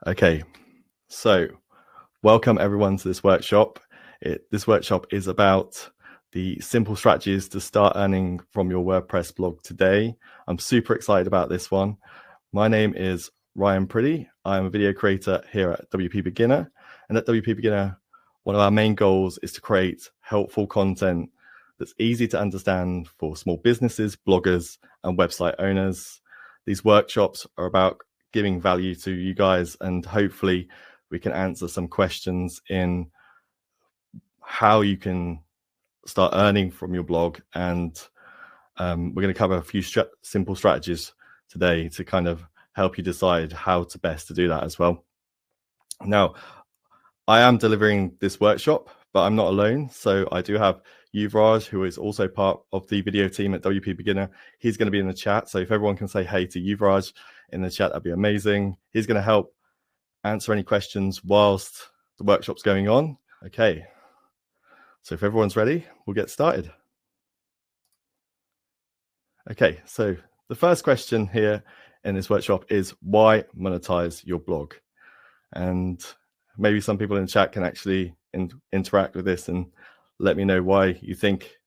Okay, so welcome everyone to this workshop. This workshop is about the simple strategies to start earning from your WordPress blog today. I'm super excited about this one. My name is Ryan Pretty. I'm a video creator here at WP Beginner. And at WP Beginner, one of our main goals is to create helpful content that's easy to understand for small businesses, bloggers, and website owners. These workshops are about giving value to you guys, and hopefully we can answer some questions in how you can start earning from your blog. And we're going to cover a few simple strategies today to kind of help you decide how to best to do that as well. Now, I am delivering this workshop, but I'm not alone. So I do have Yuvraj, who is also part of the video team at WP Beginner. He's going to be in the chat. So if everyone can say hey to Yuvraj in the chat, that'd be amazing. He's going to help answer any questions whilst the workshop's going on. Okay. So if everyone's ready, we'll get started. Okay, so the first question here in this workshop is why monetize your blog? And maybe some people in the chat can actually interact with this and let me know why you think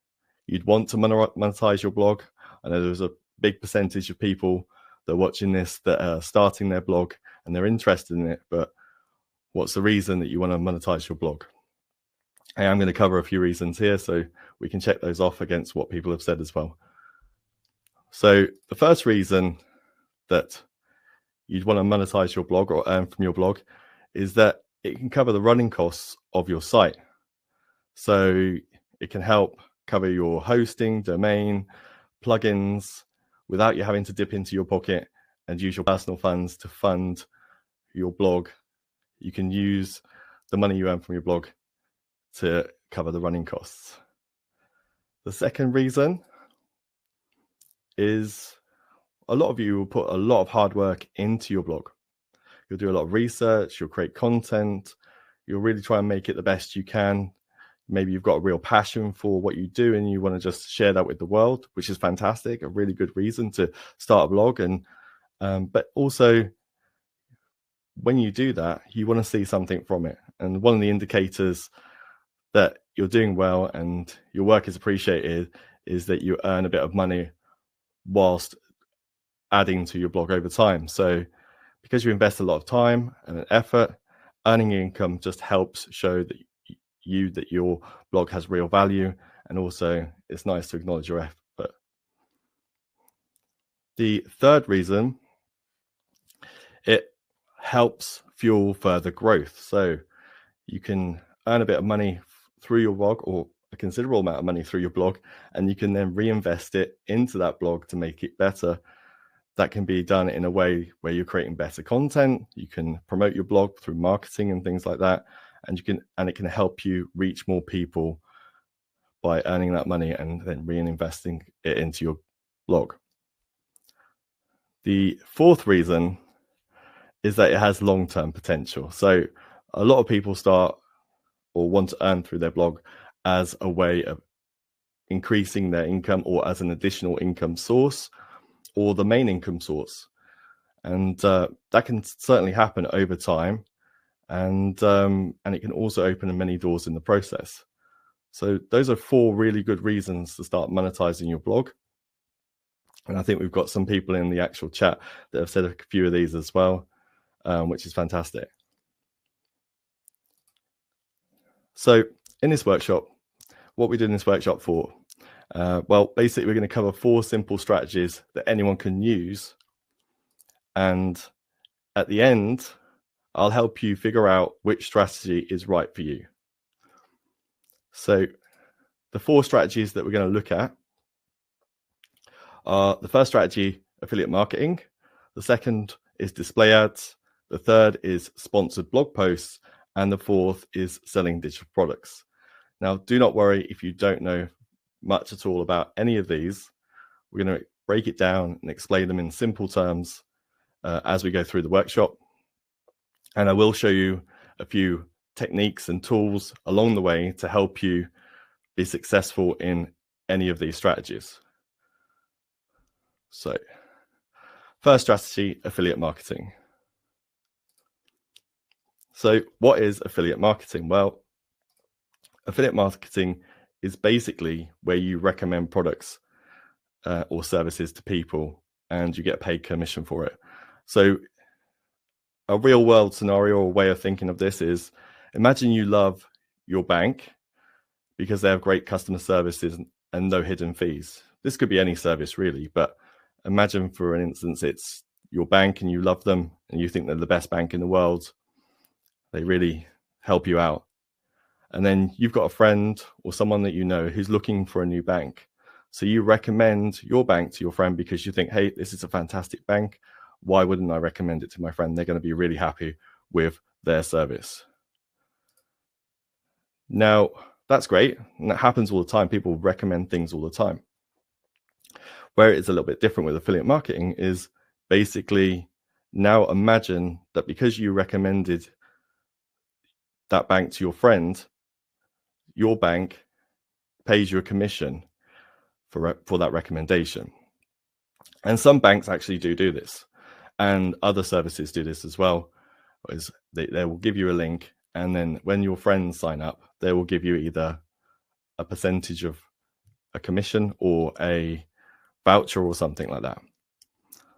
you'd want to monetize your blog. I know there's a big percentage of people that are watching this that are starting their blog and they're interested in it, but what's the reason that you want to monetize your blog? I am going to cover a few reasons here, so we can check those off against what people have said as well. So the first reason that you'd want to monetize your blog or earn from your blog is that it can cover the running costs of your site. So it can help cover your hosting, domain, plugins, without you having to dip into your pocket and use your personal funds to fund your blog. You can use the money you earn from your blog to cover the running costs. The second reason is a lot of you will put a lot of hard work into your blog. You'll do a lot of research, you'll create content, you'll really try and make it the best you can. Maybe you've got a real passion for what you do and you want to just share that with the world, which is fantastic, a really good reason to start a blog. And but also, when you do that, you want to see something from it. And one of the indicators that you're doing well and your work is appreciated is that you earn a bit of money whilst adding to your blog over time. So because you invest a lot of time and effort, earning income just helps show that your blog has real value, and also it's nice to acknowledge your effort. The third reason, it helps fuel further growth. So you can earn a bit of money through your blog, or a considerable amount of money through your blog, and you can then reinvest it into that blog to make it better. That can be done in a way where you're creating better content. You can promote your blog through marketing and things like that, and it can help you reach more people by earning that money and then reinvesting it into your blog. The fourth reason is that it has long-term potential. So a lot of people start or want to earn through their blog as a way of increasing their income, or as an additional income source, or the main income source. And that can certainly happen over time. And it can also open many doors in the process. So those are four really good reasons to start monetizing your blog. And I think we've got some people in the actual chat that have said a few of these as well, which is fantastic. So in this workshop, what we did in this workshop for, well, basically we're going to cover 4 simple strategies that anyone can use. And at the end, I'll help you figure out which strategy is right for you. So the 4 strategies that we're going to look at are: the first strategy, affiliate marketing. The second is display ads. The third is sponsored blog posts. And the fourth is selling digital products. Now, do not worry if you don't know much at all about any of these. We're going to break it down and explain them in simple terms as we go through the workshop. And I will show you a few techniques and tools along the way to help you be successful in any of these strategies. So, first strategy, affiliate marketing. So what is affiliate marketing? Well, affiliate marketing is basically where you recommend products or services to people and you get paid commission for it. So a real world scenario or way of thinking of this is, imagine you love your bank because they have great customer services and no hidden fees. This could be any service really, but imagine for an instance, it's your bank and you love them and you think they're the best bank in the world. They really help you out. And then you've got a friend or someone that you know who's looking for a new bank. So you recommend your bank to your friend because you think, hey, this is a fantastic bank. Why wouldn't I recommend it to my friend? They're going to be really happy with their service. Now, that's great. And that happens all the time. People recommend things all the time. Where it's a little bit different with affiliate marketing is basically, now imagine that because you recommended that bank to your friend, your bank pays you a commission for that recommendation. And some banks actually do this, and other services do this as well. Is they will give you a link, and then when your friends sign up, they will give you either a percentage of a commission or a voucher or something like that.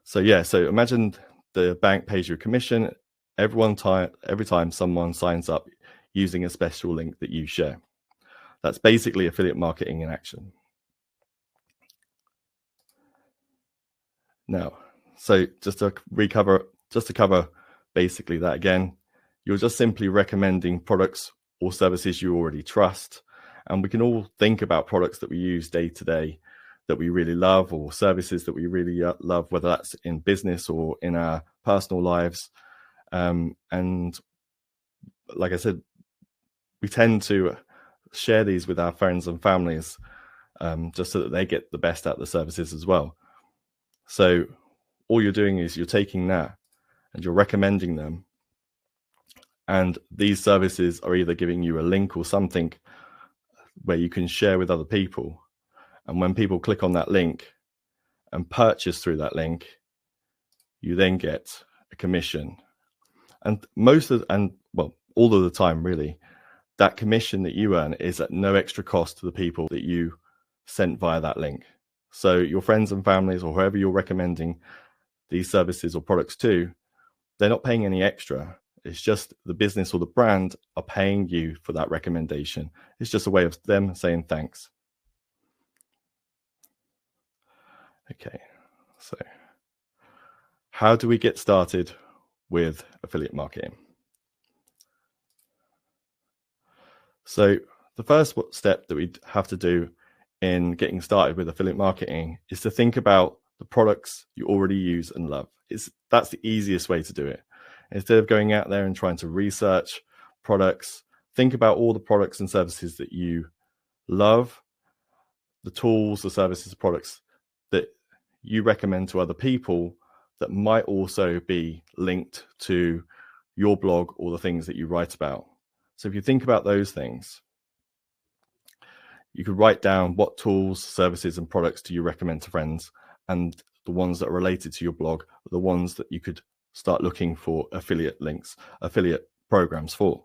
So yeah, so imagine the bank pays you a commission every time someone signs up using a special link that you share. That's basically affiliate marketing in action. Now, so just to cover basically that again, you're just simply recommending products or services you already trust. And we can all think about products that we use day to day that we really love, or services that we really love, whether that's in business or in our personal lives. And like I said, we tend to share these with our friends and families just so that they get the best out of the services as well. So all you're doing is you're taking that and you're recommending them. And these services are either giving you a link or something where you can share with other people. And when people click on that link and purchase through that link, you then get a commission. And all of the time, really, that commission that you earn is at no extra cost to the people that you sent via that link. So your friends and families, or whoever you're recommending these services or products to, they're not paying any extra. It's just the business or the brand are paying you for that recommendation. It's just a way of them saying thanks. Okay, so how do we get started with affiliate marketing? So the first step that we have to do in getting started with affiliate marketing is to think about the products you already use and love. That's the easiest way to do it. Instead of going out there and trying to research products, think about all the products and services that you love, the tools, the services, the products that you recommend to other people that might also be linked to your blog or the things that you write about. So if you think about those things, you could write down what tools, services, and products do you recommend to friends, and the ones that are related to your blog are the ones that you could start looking for affiliate links, affiliate programs for.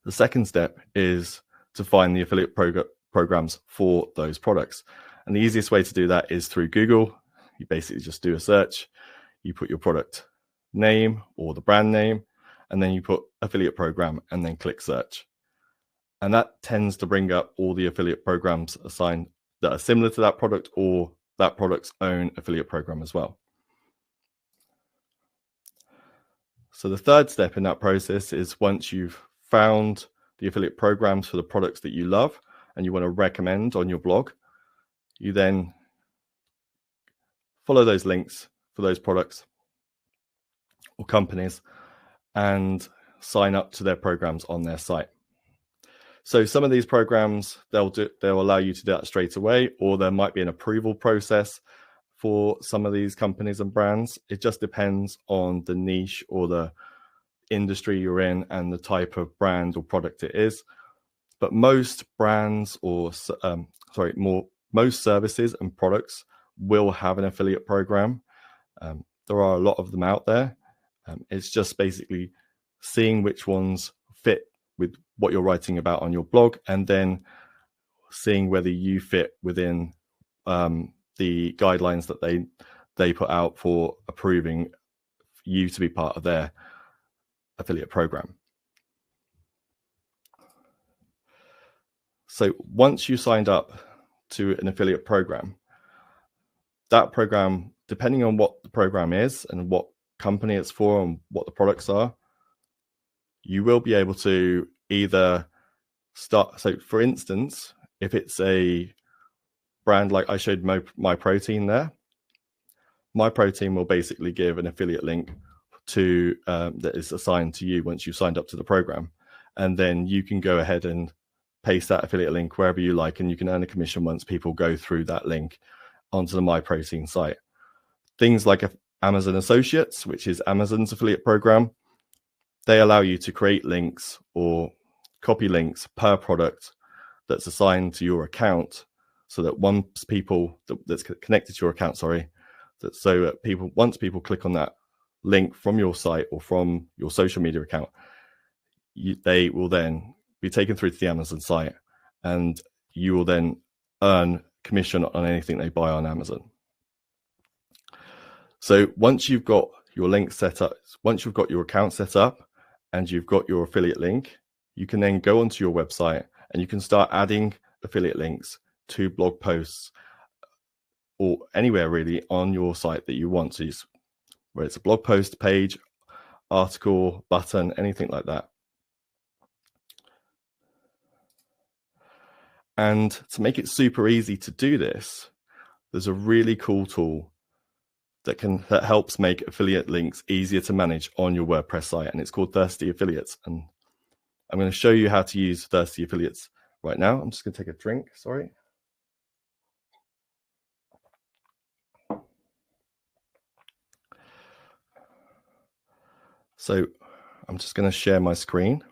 The second step is to find the affiliate programs for those products. And the easiest way to do that is through Google. You basically just do a search, you put your product name or the brand name, and then you put affiliate program and then click search. And that tends to bring up all the affiliate programs assigned that are similar to that product or that product's own affiliate program as well. So the third step in that process is, once you've found the affiliate programs for the products that you love and you want to recommend on your blog, you then follow those links for those products or companies and sign up to their programs on their site. So some of these programs, they'll allow you to do that straight away, or there might be an approval process for some of these companies and brands. It just depends on the niche or the industry you're in and the type of brand or product it is. But most brands most services and products will have an affiliate program. There are a lot of them out there. It's just basically seeing which ones fit with what you're writing about on your blog, and then seeing whether you fit within the guidelines that they put out for approving you to be part of their affiliate program. So once you signed up to an affiliate program, that program, depending on what the program is and what company it's for and what the products are, you will be able to either start. So for instance, if it's a brand like I showed My Protein there, My Protein will basically give an affiliate link to that is assigned to you once you've signed up to the program, and then you can go ahead and paste that affiliate link wherever you like, and you can earn a commission once people go through that link onto the My Protein site. Things like Amazon Associates, which is Amazon's affiliate program, they allow you to create links or copy links per product that's assigned to your account, so that once people that's connected to your account, once people click on that link from your site or from your social media account, they will then be taken through to the Amazon site, and you will then earn commission on anything they buy on Amazon. So once you've got your link set up, once you've got your account set up and you've got your affiliate link, you can then go onto your website and you can start adding affiliate links to blog posts or anywhere really on your site that you want to use, whether it's a blog post, page, article, button, anything like that. And to make it super easy to do this, there's a really cool tool that helps make affiliate links easier to manage on your WordPress site, and it's called Thirsty Affiliates. And I'm going to show you how to use Thirsty Affiliates right now. I'm just going to take a drink, sorry. So I'm just going to share my screen.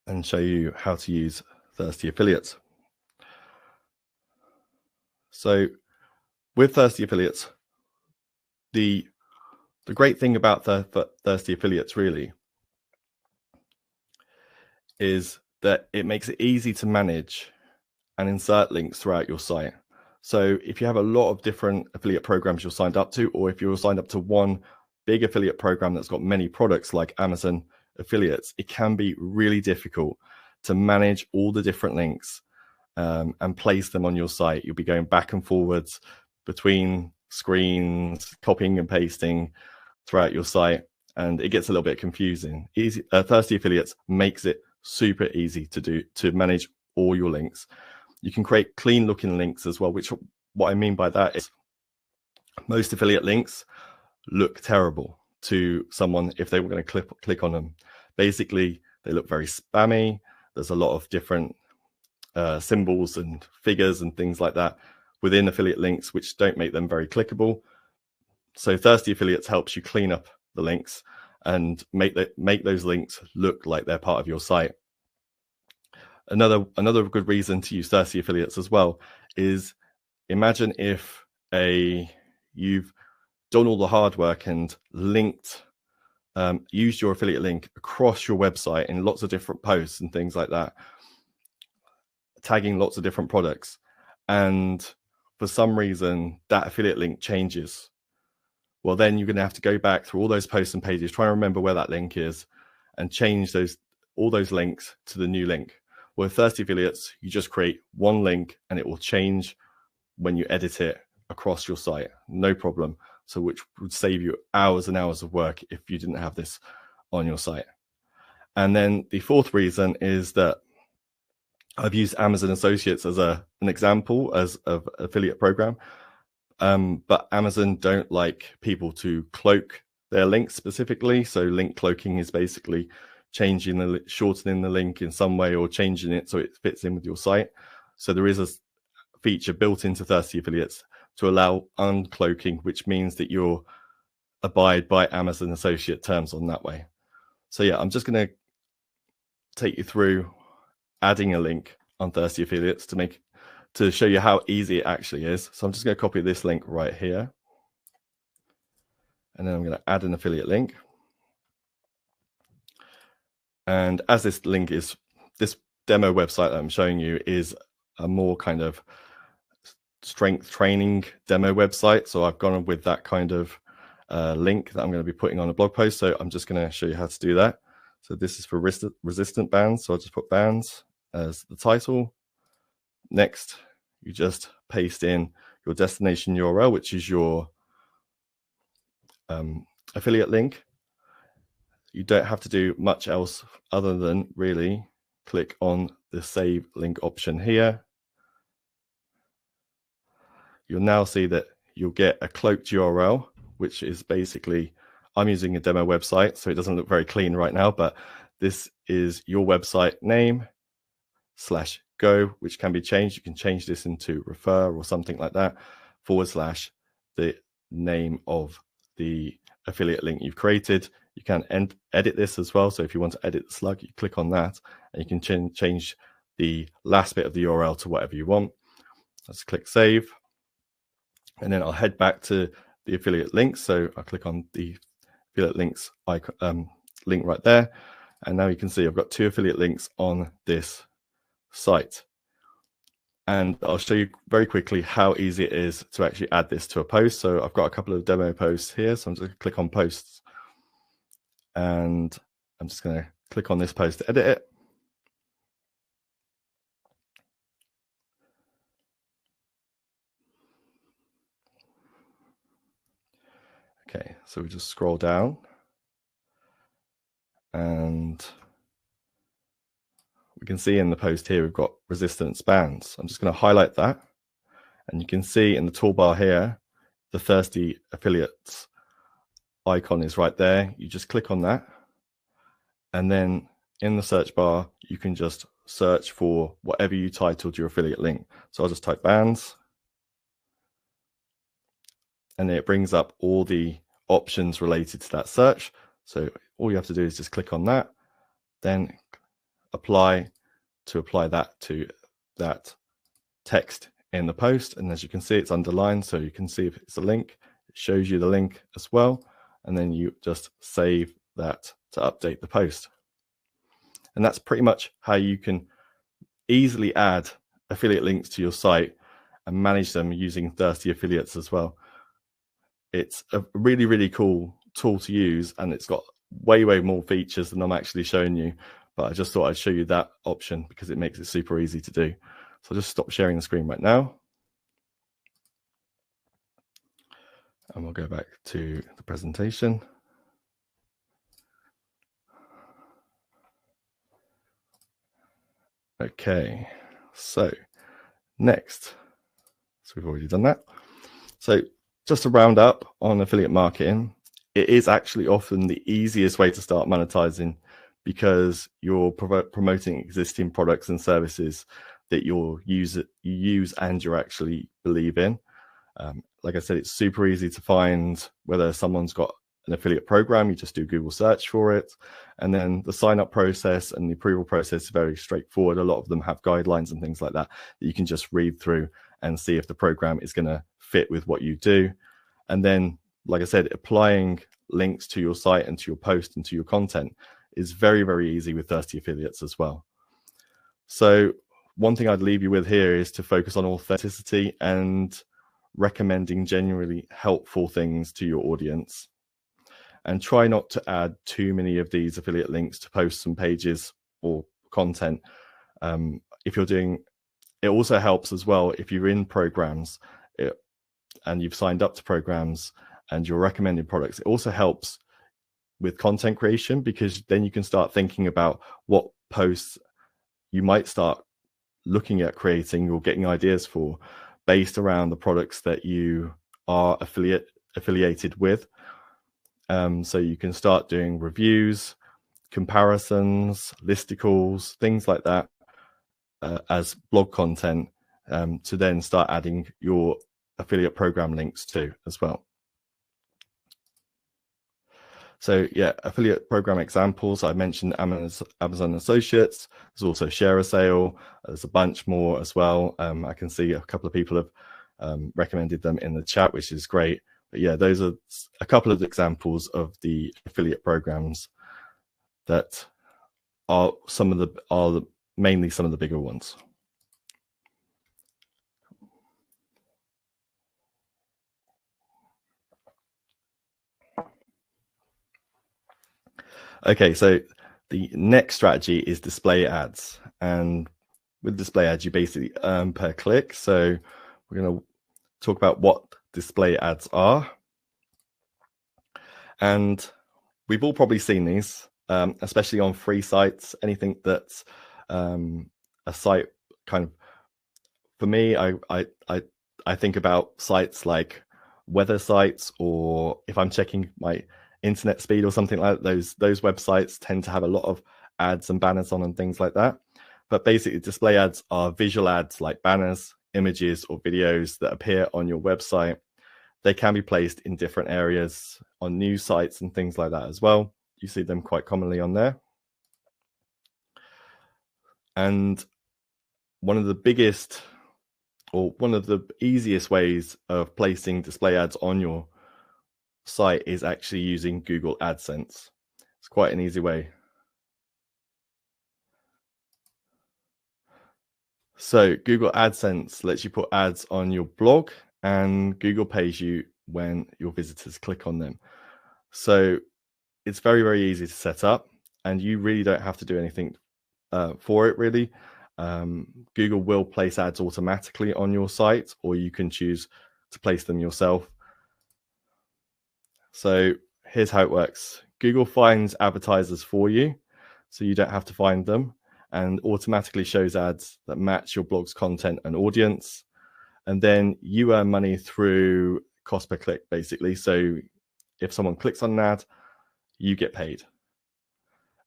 And show you how to use Thirsty Affiliates. So with Thirsty Affiliates, the great thing about Thirsty Affiliates really is that it makes it easy to manage and insert links throughout your site. So if you have a lot of different affiliate programs you're signed up to, or if you're signed up to one big affiliate program that's got many products like Amazon affiliates, it can be really difficult to manage all the different links and place them on your site. You'll be going back and forwards between screens, copying and pasting throughout your site, and it gets a little bit confusing. Thirsty Affiliates makes it super easy to manage all your links. You can create clean looking links as well, which what I mean by that is most affiliate links look terrible to someone if they were going to click on them. Basically, they look very spammy. There's a lot of different symbols and figures and things like that within affiliate links, which don't make them very clickable. So Thirsty Affiliates helps you clean up the links and make those links look like they're part of your site. Another good reason to use Thirsty Affiliates as well is, imagine if you've done all the hard work and used your affiliate link across your website in lots of different posts and things like that, tagging lots of different products, and for some reason that affiliate link changes. Well, then you're going to have to go back through all those posts and pages, try and remember where that link is, and change all those links to the new link. With Thirsty Affiliates, you just create one link and it will change when you edit it across your site, no problem. So which would save you hours and hours of work if you didn't have this on your site. And then the fourth reason is that I've used Amazon Associates as an example of affiliate program, but Amazon don't like people to cloak their links specifically. So link cloaking is basically shortening the link in some way or changing it so it fits in with your site. So there is a feature built into Thirsty Affiliates to allow uncloaking, which means that you'll abide by Amazon Associate terms on that way. So yeah, I'm just going to take you through adding a link on Thirsty Affiliates to show you how easy it actually is. So I'm just going to copy this link right here. And then I'm going to add an affiliate link. And as this link is, this demo website that I'm showing you is a more kind of strength training demo website. So I've gone with that kind of link that I'm going to be putting on a blog post. So I'm just going to show you how to do that. So this is for resistant bands. So I'll just put bands as the title. Next, you just paste in your destination URL, which is your affiliate link. You don't have to do much else other than really click on the save link option here. You'll now see that you'll get a cloaked URL, which is basically, I'm using a demo website, so it doesn't look very clean right now, but this is your website name /go, which can be changed. You can change this into refer or something like that, / the name of the affiliate link you've created. You can edit this as well. So if you want to edit the slug, you click on that and you can change the last bit of the URL to whatever you want. Let's click save. And then I'll head back to the affiliate links. So I'll click on the affiliate links icon, link right there. And now you can see I've got 2 affiliate links on this site. And I'll show you very quickly how easy it is to actually add this to a post. So I've got a couple of demo posts here. So I'm just going to click on posts. And I'm just going to click on this post to edit it. Okay, so we just scroll down. And we can see in the post here, we've got resistance bands. I'm just going to highlight that. And you can see in the toolbar here, the Thirsty Affiliates icon is right there. You just click on that. And then in the search bar, you can just search for whatever you titled your affiliate link. So I'll just type bands. And it brings up all the options related to that search. So all you have to do is just click on that, then apply that to that text in the post. And as you can see, it's underlined, so you can see if it's a link. It shows you the link as well. And then you just save that to update the post. And that's pretty much how you can easily add affiliate links to your site and manage them using Thirsty Affiliates as well. It's a really, really cool tool to use, and it's got way more features than I'm actually showing you. But I just thought I'd show you that option because it makes it super easy to do. So I'll just stop sharing the screen right now. And we'll go back to the presentation. Okay, so next, so we've already done that. So just to round up on affiliate marketing, it is actually often the easiest way to start monetizing because you're promoting existing products and services that you use and you actually believe in. Like I said, it's super easy to find whether someone's got an affiliate program. You just do Google search for it. And then the sign up process and the approval process is very straightforward. A lot of them have guidelines and things like that that you can just read through and see if the program is going to fit with what you do. And then, like I said, applying links to your site and to your post and to your content is very easy with Thirsty Affiliates as well. So one thing I'd leave you with here is to focus on authenticity and recommending genuinely helpful things to your audience. And try not to add too many of these affiliate links to posts and pages or content. If you're doing, it also helps as well if you're in programs and you've signed up to programs and you're recommending products. It also helps with content creation because then you can start thinking about what posts you might start looking at creating or getting ideas for based around the products that you are affiliated with. So you can start doing reviews, comparisons, listicles, things like that as blog content to then start adding your affiliate program links to as well. So yeah, affiliate program examples. I mentioned Amazon Associates. There's also Share a Sale. There's a bunch more as well. I can see a couple of people have recommended them in the chat, which is great. But yeah, those are a couple of examples of the affiliate programs that are mainly some of the bigger ones. Okay, so the next strategy is display ads. And with display ads, you basically earn per click. So we're going to talk about what display ads are. And we've all probably seen these, especially on free sites. Anything that's a site kind of, for me, I think about sites like weather sites, or if I'm checking my internet speed or something like that, those websites tend to have a lot of ads and banners on and things like that. But basically, display ads are visual ads like banners, images, or videos that appear on your website. They can be placed in different areas on news sites and things like that as well. You see them quite commonly on there. And one of the biggest, or one of the easiest ways of placing display ads on your site is actually using Google AdSense. It's quite an easy way. So Google AdSense lets you put ads on your blog, and Google pays you when your visitors click on them. So it's very, very easy to set up, and you really don't have to do anything for it, really. Google will place ads automatically on your site, or you can choose to place them yourself. So here's how it works. Google finds advertisers for you, so you don't have to find them, and automatically shows ads that match your blog's content and audience. And then you earn money through cost per click, basically. So if someone clicks on an ad, you get paid.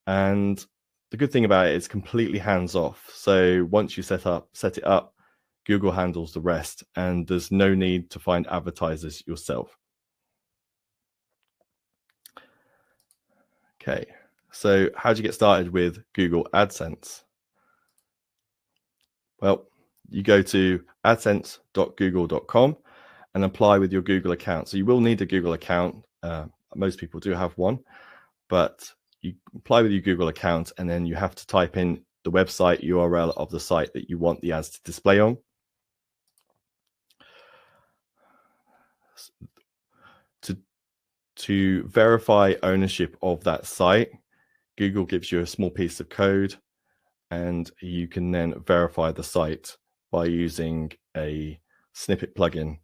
And the good thing about it is completely hands off. So once you set it up, Google handles the rest, and there's no need to find advertisers yourself. Okay, so how do you get started with Google AdSense? Well, you go to adsense.google.com and apply with your Google account. So you will need a Google account. Most people do have one, but you apply with your Google account, and then you have to type in the website URL of the site that you want the ads to display on. To verify ownership of that site, Google gives you a small piece of code, and you can then verify the site by using a snippet plugin,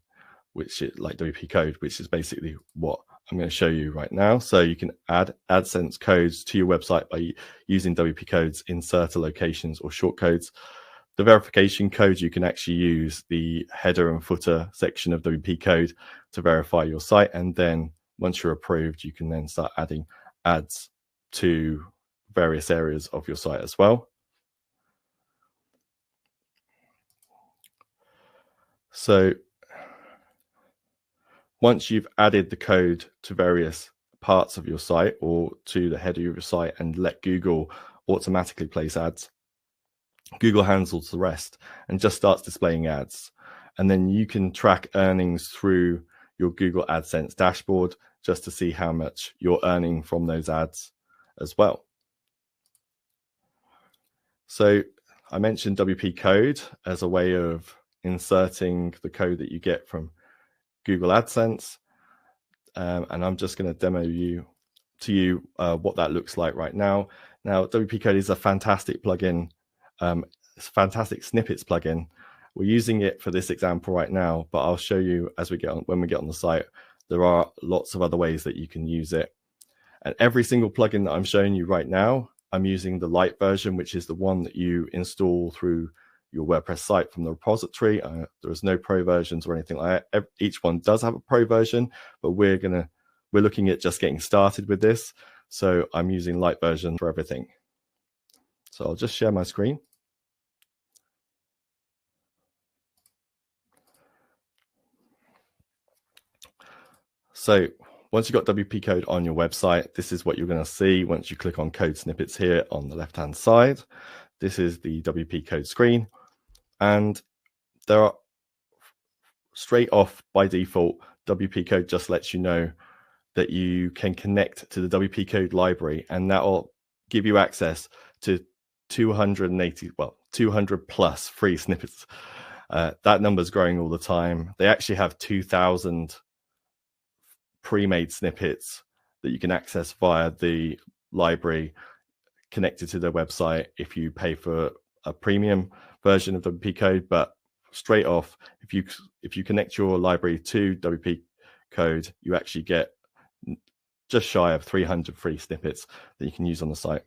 which is like WPCode, which is basically what I'm going to show you right now. So you can add AdSense codes to your website by using WPCode's inserter locations or shortcodes. The verification code, you can actually use the header and footer section of WPCode to verify your site. And then once you're approved, you can then start adding ads to various areas of your site as well. So once you've added the code to various parts of your site or to the header of your site and let Google automatically place ads, Google handles the rest and just starts displaying ads. And then you can track earnings through your Google AdSense dashboard just to see how much you're earning from those ads as well. So I mentioned WPCode as a way of inserting the code that you get from Google AdSense. And I'm just going to demo to you what that looks like right now. Now, WPCode is a fantastic plugin. It's a fantastic snippets plugin. We're using it for this example right now, but I'll show you as we get on, when we get on the site. There are lots of other ways that you can use it. And every single plugin that I'm showing you right now, I'm using the light version, which is the one that you install through your WordPress site from the repository. There is no pro versions or anything like that. Each one does have a pro version, but we're looking at just getting started with this. So I'm using light version for everything. So I'll just share my screen. So once you've got WPCode on your website, this is what you're going to see once you click on code snippets here on the left-hand side. This is the WPCode screen. And there are, straight off by default, WPCode just lets you know that you can connect to the WPCode library, and that will give you access to 200 plus free snippets. That number's growing all the time. They actually have 2,000 pre-made snippets that you can access via the library connected to their website if you pay for a premium version of WPCode. But straight off, if you connect your library to WPCode, you actually get just shy of 300 free snippets that you can use on the site.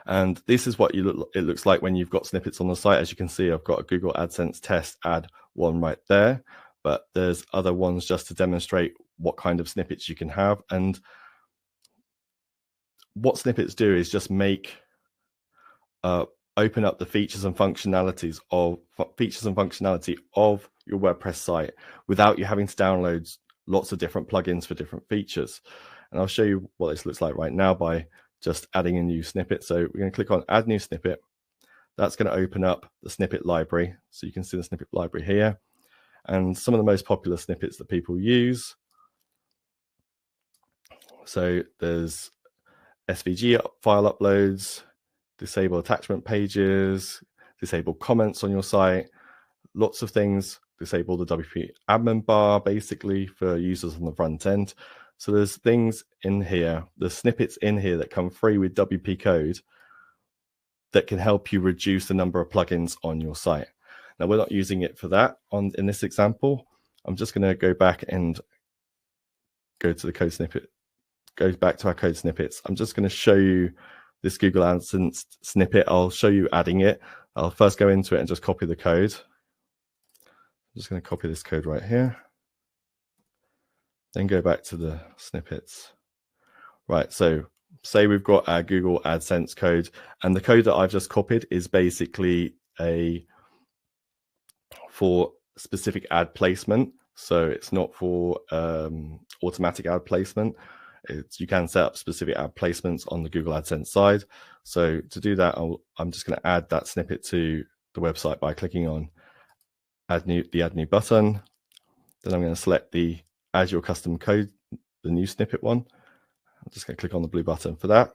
And this is what it looks like when you've got snippets on the site. As you can see, I've got a Google AdSense test ad one right there, but there's other ones just to demonstrate what kind of snippets you can have. And what snippets do is just open up the features and functionality of your WordPress site without you having to download lots of different plugins for different features. And I'll show you what this looks like right now by just adding a new snippet. So we're going to click on add new snippet. That's going to open up the snippet library. So you can see the snippet library here and some of the most popular snippets that people use. So there's SVG file uploads, disable attachment pages, disable comments on your site, lots of things, disable the WP admin bar basically for users on the front end. So there's things in here, the snippets in here that come free with WPCode that can help you reduce the number of plugins on your site. Now we're not using it for that in this example. I'm just going to go back and go to the code snippet, go back to our code snippets. I'm just going to show you this Google AdSense snippet. I'll show you adding it. I'll first go into it and just copy the code. I'm just going to copy this code right here. Then go back to the snippets. Right, so say we've got our Google AdSense code, and the code that I've just copied is basically for specific ad placement. So it's not for automatic ad placement. You can set up specific ad placements on the Google AdSense side. So to do that, I'm just going to add that snippet to the website by clicking on the add new button. Then I'm going to select the add your custom code, the new snippet one. I'm just going to click on the blue button for that.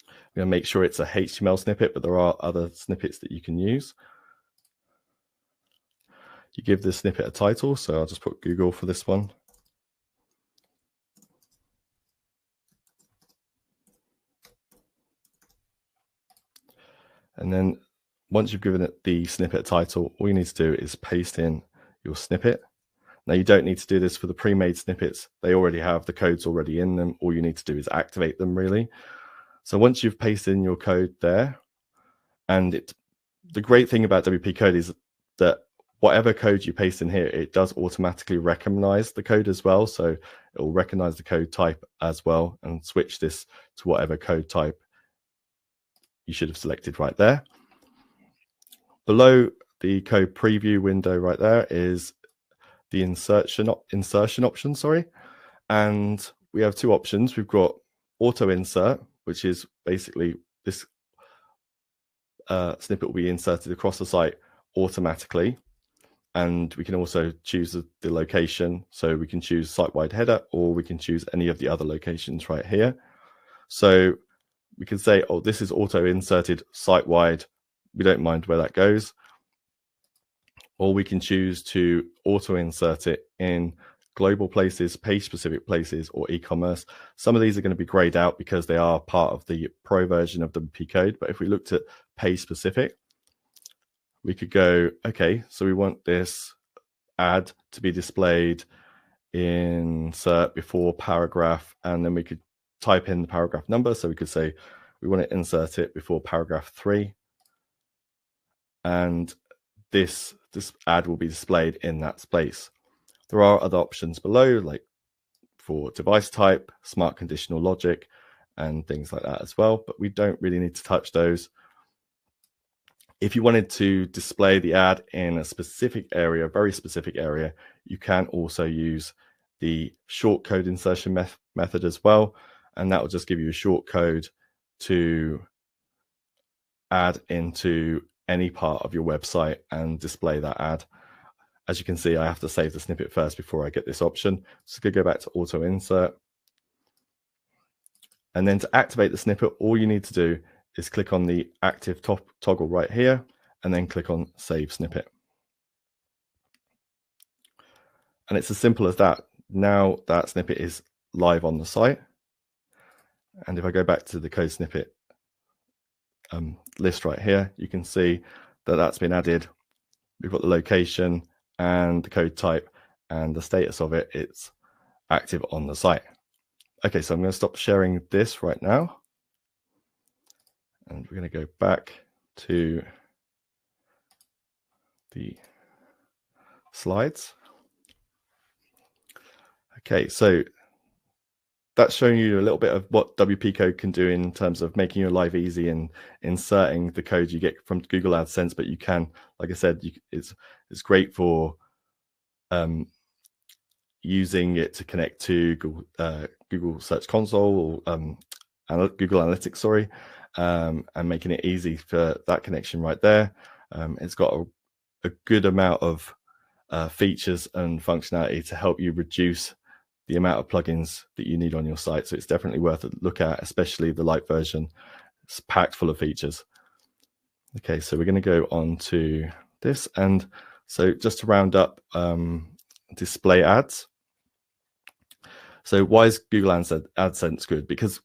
I'm going to make sure it's a HTML snippet, but there are other snippets that you can use. You give this snippet a title, so I'll just put Google for this one. And then once you've given it the snippet title, all you need to do is paste in your snippet. Now you don't need to do this for the pre-made snippets. They already have the codes already in them. All you need to do is activate them really. So once you've pasted in your code there, and the great thing about WPCode is that whatever code you paste in here, it does automatically recognize the code as well. So it will recognize the code type as well and switch this to whatever code type you should have selected right there. Below the code preview window right there is the insertion option, and we have two options. We've got auto insert, which is basically this snippet will be inserted across the site automatically, and we can also choose the location. So we can choose site-wide header, or we can choose any of the other locations right here. So we can say, oh, this is auto inserted site-wide. We don't mind where that goes. Or we can choose to auto insert it in global places, page specific places, or e-commerce. Some of these are going to be grayed out because they are part of the pro version of WPCode. But if we looked at page specific, we could go, okay, so we want this ad to be displayed insert before paragraph, and then we could type in the paragraph number. So we could say we want to insert it before paragraph 3. And this ad will be displayed in that space. There are other options below, like for device type, smart conditional logic, and things like that as well, but we don't really need to touch those. If you wanted to display the ad in a specific area, a very specific area, you can also use the short code insertion method as well, and that will just give you a short code to add into any part of your website and display that ad. As you can see, I have to save the snippet first before I get this option. So I'm going to go back to auto insert. And then to activate the snippet, all you need to do is click on the active toggle right here, and then click on save snippet. And it's as simple as that. Now that snippet is live on the site. And if I go back to the code snippet list right here, you can see that that's been added. We've got the location and the code type and the status of it. It's active on the site. Okay, so I'm going to stop sharing this right now. And we're going to go back to the slides. Okay, so that's showing you a little bit of what WPCode can do in terms of making your life easy and inserting the code you get from Google AdSense. But you can, like I said, it's great for using it to connect to Google Search Console or Google Analytics, sorry, and making it easy for that connection right there. It's got a good amount of features and functionality to help you reduce the amount of plugins that you need on your site. So it's definitely worth a look at, especially the light version. It's packed full of features. Okay, so we're going to go on to this. And so just to round up, display ads. So why is Google AdSense good? Because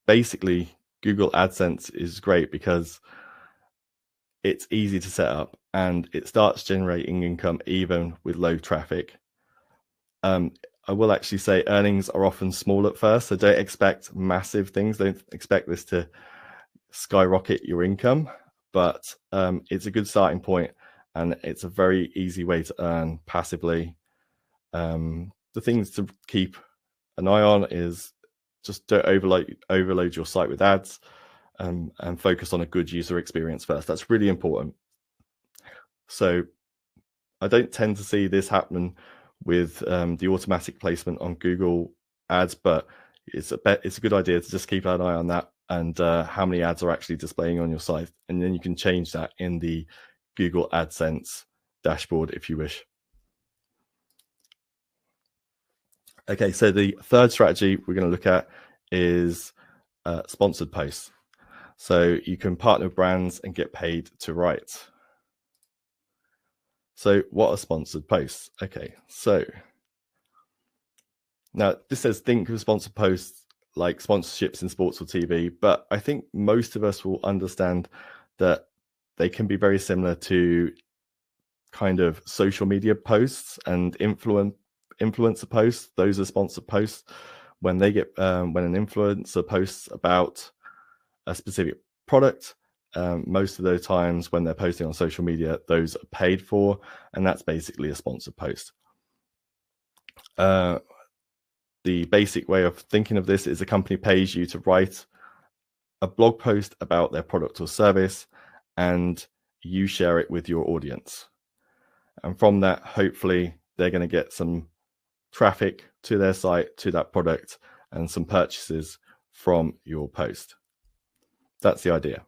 basically Google AdSense is great because it's easy to set up and it starts generating income even with low traffic. I will actually say earnings are often small at first, so don't expect massive things. Don't expect this to skyrocket your income, but it's a good starting point and it's a very easy way to earn passively. The things to keep an eye on is just don't overload your site with ads, and focus on a good user experience first. That's really important. So I don't tend to see this happen with the automatic placement on Google ads, but it's a good idea to just keep an eye on that and how many ads are actually displaying on your site. And then you can change that in the Google AdSense dashboard if you wish. Okay, so the third strategy we're going to look at is sponsored posts. So you can partner with brands and get paid to write. So what are sponsored posts? Okay, so now this says think of sponsored posts like sponsorships in sports or TV, but I think most of us will understand that they can be very similar to kind of social media posts and influencer posts. Those are sponsored posts. When they get when an influencer posts about a specific product, most of those times when they're posting on social media, those are paid for, and that's basically a sponsored post. The basic way of thinking of this is a company pays you to write a blog post about their product or service, and you share it with your audience. And from that, hopefully, they're going to get some traffic to their site, to that product, and some purchases from your post. That's the idea.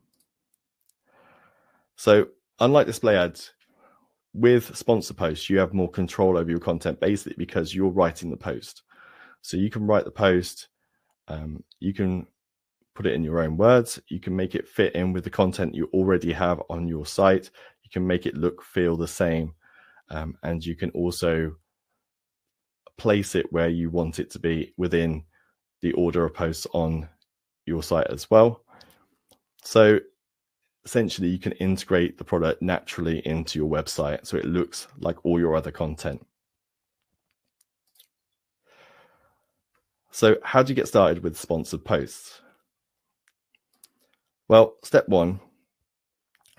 So unlike display ads, with sponsor posts, you have more control over your content, basically because you're writing the post. So you can write the post, you can put it in your own words, you can make it fit in with the content you already have on your site, you can make it look, feel the same, and you can also place it where you want it to be within the order of posts on your site as well. So essentially you can integrate the product naturally into your website so it looks like all your other content. So how do you get started with sponsored posts? Well, step one,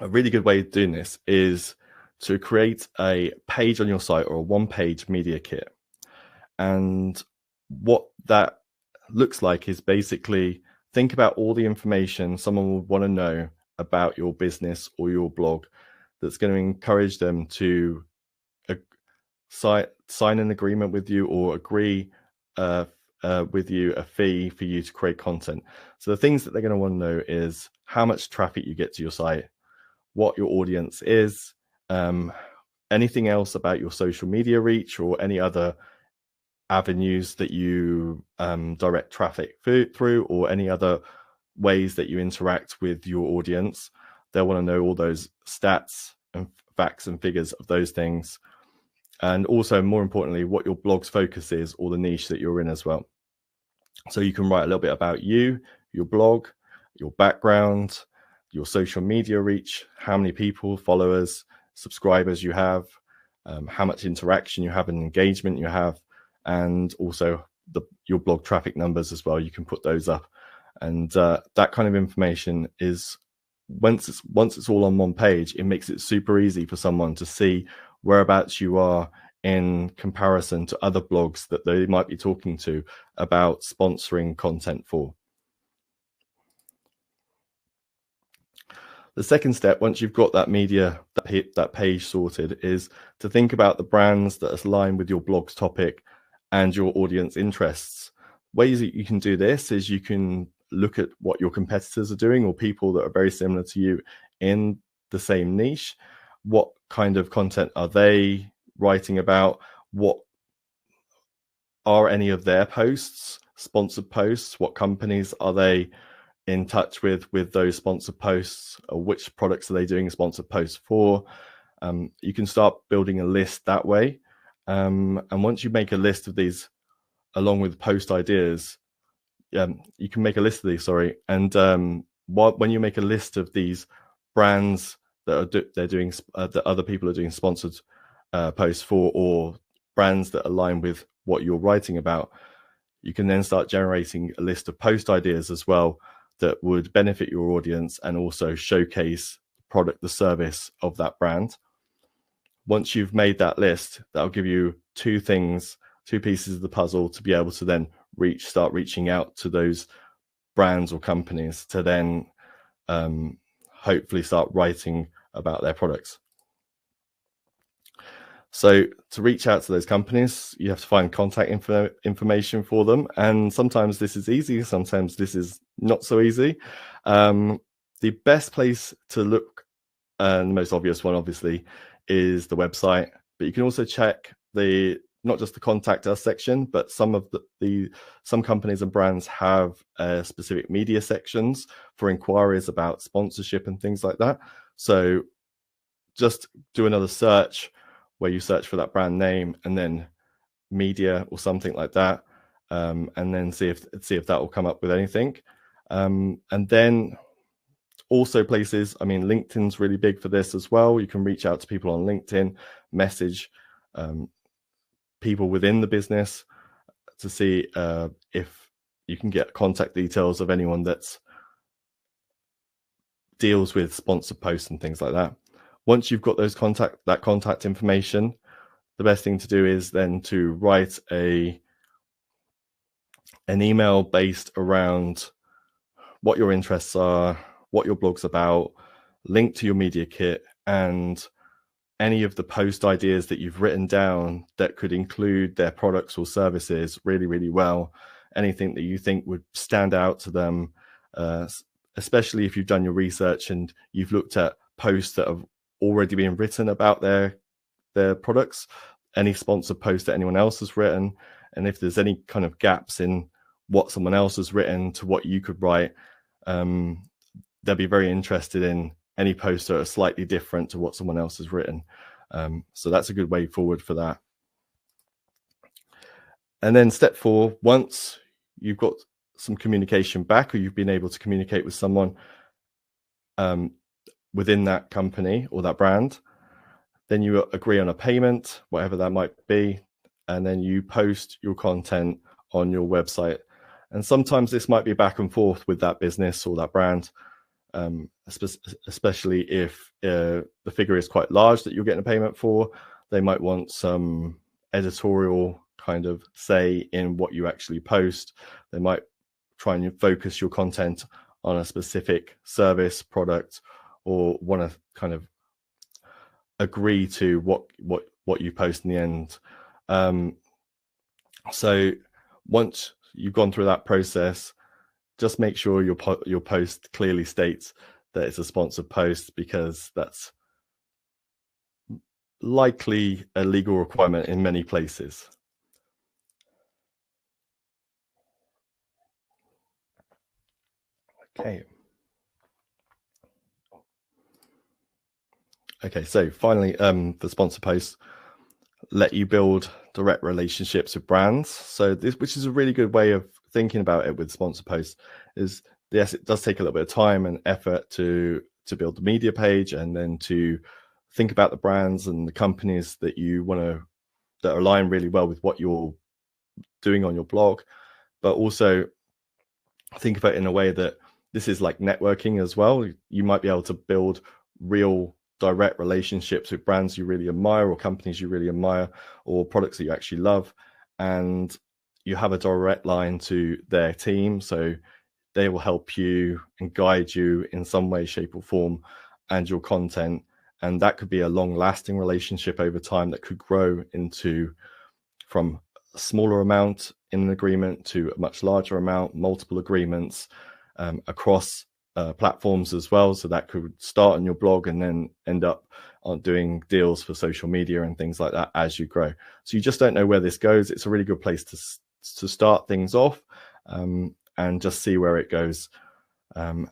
a really good way of doing this is to create a page on your site or a one-page media kit. And what that looks like is basically think about all the information someone would want to know about your business or your blog that's going to encourage them to sign an agreement with you or agree with you a fee for you to create content. So the things that they're going to want to know is how much traffic you get to your site, what your audience is, anything else about your social media reach or any other avenues that you direct traffic through, or any other ways that you interact with your audience. They'll want to know all those stats and facts and figures of those things. And also, more importantly, what your blog's focus is, or the niche that you're in as well. So you can write a little bit about you, your blog, your background, your social media reach, how many people, followers, subscribers you have, how much interaction you have and engagement you have, and also your blog traffic numbers as well. You can put those up. And that kind of information is, once it's all on one page, it makes it super easy for someone to see whereabouts you are in comparison to other blogs that they might be talking to about sponsoring content for. The second step, once you've got that media, that page sorted, is to think about the brands that align with your blog's topic and your audience interests. Ways that you can do this is you can look at what your competitors are doing, or people that are very similar to you in the same niche. What kind of content are they writing about? What are any of their posts sponsored posts? What companies are they in touch with those sponsored posts? Or which products are they doing sponsored posts for? You can start building a list that way. And once you make a list of these, along with post ideas, you can make a list of these, and when you make a list of these brands that they're doing that other people are doing sponsored posts for, or brands that align with what you're writing about, you can then start generating a list of post ideas as well that would benefit your audience and also showcase the product, the service of that brand. Once you've made that list, that'll give you two pieces of the puzzle to be able to then start reaching out to those brands or companies to then hopefully start writing about their products. So to reach out to those companies, you have to find contact information for them. And sometimes this is easy, sometimes this is not so easy. The best place to look, and the most obvious one obviously, is the website. But you can also check not just the contact us section, but some companies and brands have specific media sections for inquiries about sponsorship and things like that. So just do another search where you search for that brand name and then media or something like that, and then see if that will come up with anything. And then also places, LinkedIn's really big for this as well. You can reach out to people on LinkedIn, message people within the business to see if you can get contact details of anyone that deals with sponsored posts and things like that. Once you've got those contact information, the best thing to do is then to write an email based around what your interests are, what your blog's about, link to your media kit, and any of the post ideas that you've written down that could include their products or services really, really well. Anything that you think would stand out to them, especially if you've done your research and you've looked at posts that have already been written about their products, any sponsored post that anyone else has written, and if there's any kind of gaps in what someone else has written to what you could write, they'll be very interested in any posts that are slightly different to what someone else has written. So that's a good way forward for that. And then step 4, once you've got some communication back, or you've been able to communicate with someone within that company or that brand, then you agree on a payment, whatever that might be, and then you post your content on your website. And sometimes this might be back and forth with that business or that brand, especially if the figure is quite large that you're getting a payment for. They might want some editorial kind of say in what you actually post. They might try and focus your content on a specific service, product, or want to kind of agree to what you post in the end. So once you've gone through that process, just make sure your post clearly states that it's a sponsored post, because that's likely a legal requirement in many places. Okay, so finally, the sponsor posts let you build direct relationships with brands. So this, which is a really good way of thinking about it with sponsor posts, is yes, it does take a little bit of time and effort to build the media page, and then to think about the brands and the companies that you want to, that align really well with what you're doing on your blog, but also think about it in a way that this is like networking as well. You might be able to build real direct relationships with brands you really admire, or companies you really admire, or products that you actually love, and you have a direct line to their team, so they will help you and guide you in some way, shape, or form, and your content. And that could be a long-lasting relationship over time that could grow into, from a smaller amount in an agreement to a much larger amount, multiple agreements across platforms as well. So that could start on your blog and then end up on doing deals for social media and things like that as you grow. So you just don't know where this goes. It's a really good place to start things off, and just see where it goes. And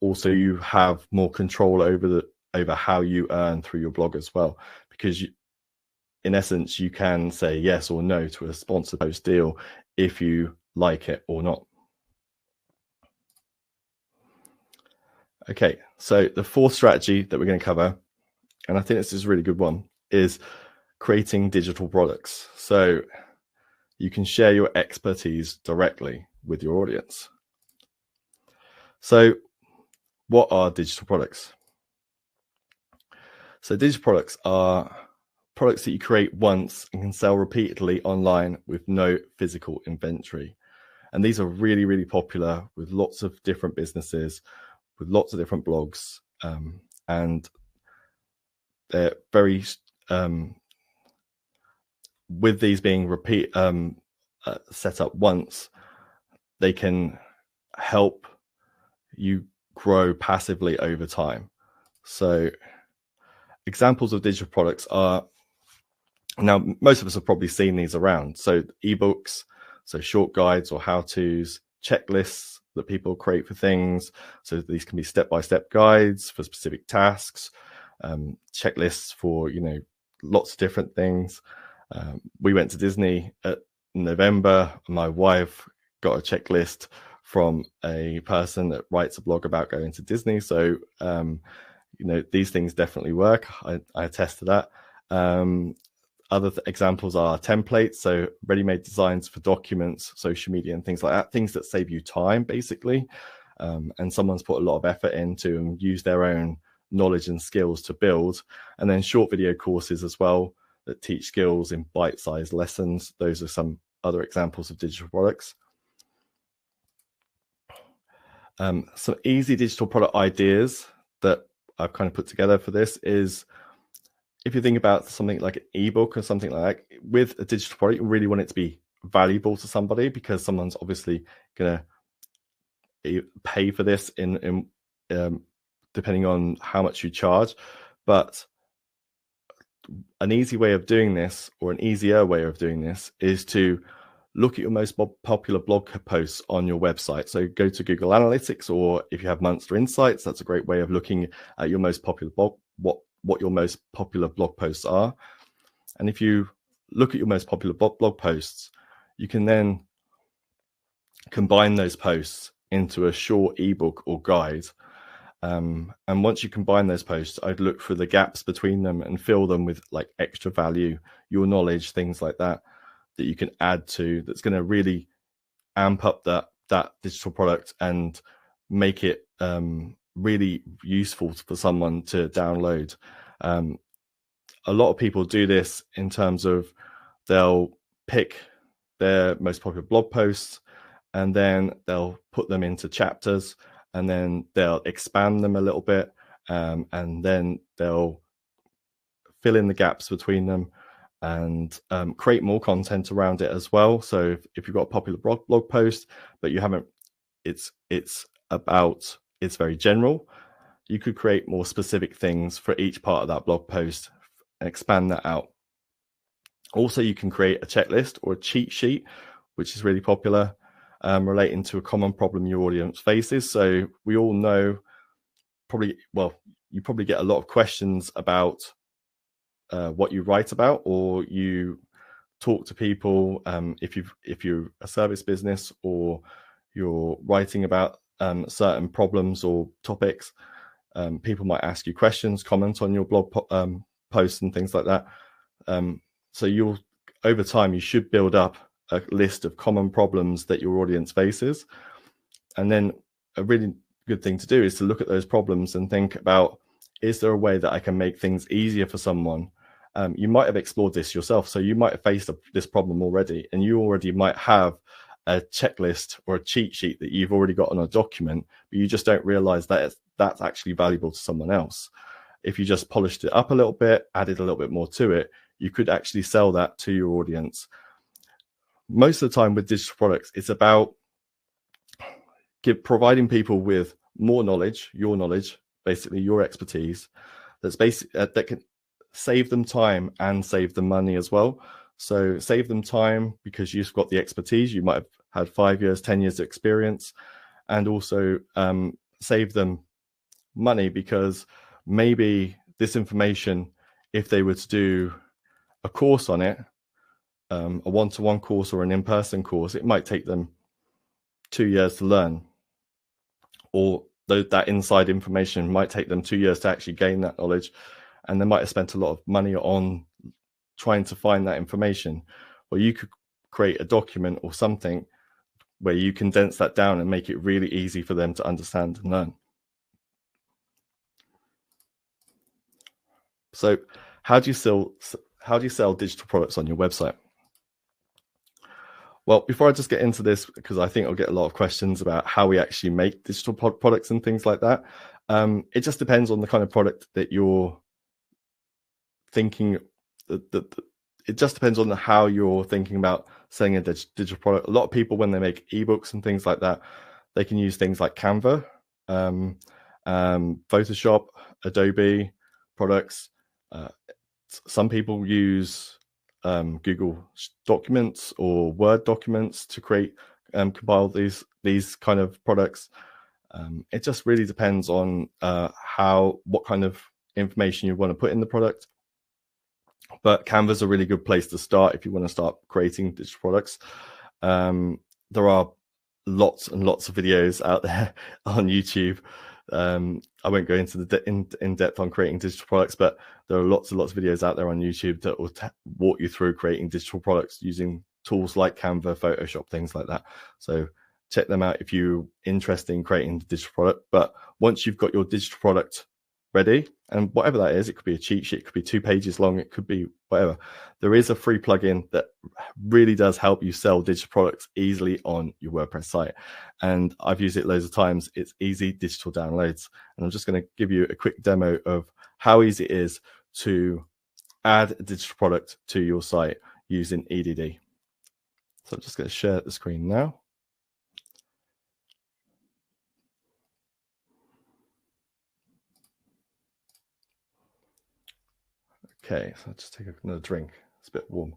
also you have more control over how you earn through your blog as well, because in essence, you can say yes or no to a sponsor post deal if you like it or not. Okay, so the fourth strategy that we're going to cover, and I think this is a really good one, is creating digital products. So you can share your expertise directly with your audience. So what are digital products? So digital products are products that you create once and can sell repeatedly online with no physical inventory. And these are really, really popular with lots of different businesses, with lots of different blogs, and they're very, with these being set up once, they can help you grow passively over time. So examples of digital products are, now most of us have probably seen these around. So ebooks, so short guides or how-tos, checklists that people create for things. So these can be step-by-step guides for specific tasks, checklists for, lots of different things. We went to Disney at November. My wife got a checklist from a person that writes a blog about going to Disney. So, these things definitely work. I attest to that. Other examples are templates, so ready-made designs for documents, social media, and things like that, things that save you time, basically. And someone's put a lot of effort into and use their own knowledge and skills to build. And then short video courses as well that teach skills in bite-sized lessons. Those are some other examples of digital products. Some easy digital product ideas that I've kind of put together for this is, if you think about something like an ebook or something like that, with a digital product, you really want it to be valuable to somebody, because someone's obviously going to pay for this in depending on how much you charge. But an easy way of doing this, or an easier way of doing this, is to look at your most popular blog posts on your website. So go to Google Analytics, or if you have Monster Insights, that's a great way of looking at your most popular blog, what your most popular blog posts are. And if you look at your most popular blog posts, you can then combine those posts into a short ebook or guide. And once you combine those posts, I'd look for the gaps between them and fill them with like extra value, your knowledge, things like that you can add to, that's going to really amp up that digital product and make it really useful for someone to download. A lot of people do this in terms of, they'll pick their most popular blog posts and then they'll put them into chapters, and then they'll expand them a little bit, and then they'll fill in the gaps between them and create more content around it as well. So if you've got a popular blog post, but you haven't, it's very general, you could create more specific things for each part of that blog post and expand that out. Also, you can create a checklist or a cheat sheet, which is really popular, relating to a common problem your audience faces. So we all know you probably get a lot of questions about what you write about, or you talk to people if you're a service business or you're writing about certain problems or topics. People might ask you questions, comment on your blog posts and things like that. So over time, you should build up a list of common problems that your audience faces. And then a really good thing to do is to look at those problems and think about, is there a way that I can make things easier for someone? You might have explored this yourself. So you might have faced this problem already, and you already might have a checklist or a cheat sheet that you've already got on a document, but you just don't realize that that's actually valuable to someone else. If you just polished it up a little bit, added a little bit more to it, you could actually sell that to your audience. Most of the time with digital products, it's about providing people with more knowledge, your knowledge, basically your expertise, that can save them time and save them money as well. So save them time because you've got the expertise. You might have had 5 years, 10 years of experience, and also save them money because maybe this information, if they were to do a course on it, a one-to-one course or an in-person course, it might take them 2 years to learn, or that inside information might take them 2 years to actually gain that knowledge, and they might have spent a lot of money on trying to find that information. Well, you could create a document or something where you condense that down and make it really easy for them to understand and learn. So how do you sell digital products on your website? Well, before I just get into this, because I think I'll get a lot of questions about how we actually make digital products and things like that. It just depends on the kind of product that you're thinking. It just depends on how you're thinking about selling a digital product. A lot of people, when they make ebooks and things like that, they can use things like Canva, Photoshop, Adobe products. Some people use Google Documents or Word documents to create compile these kind of products. It just really depends on what kind of information you want to put in the product. But Canva's a really good place to start if you want to start creating digital products. There are lots and lots of videos out there on YouTube. I won't go into the in depth on creating digital products, but there are lots and lots of videos out there on YouTube that will walk you through creating digital products using tools like Canva, Photoshop, things like that. So check them out if you're interested in creating the digital product. But once you've got your digital product ready, and whatever that is, it could be a cheat sheet, it could be 2 pages long, it could be whatever. There is a free plugin that really does help you sell digital products easily on your WordPress site. And I've used it loads of times. It's Easy Digital Downloads. And I'm just going to give you a quick demo of how easy it is to add a digital product to your site using EDD. So I'm just going to share the screen now. Okay, so I'll just take another drink. It's a bit warm.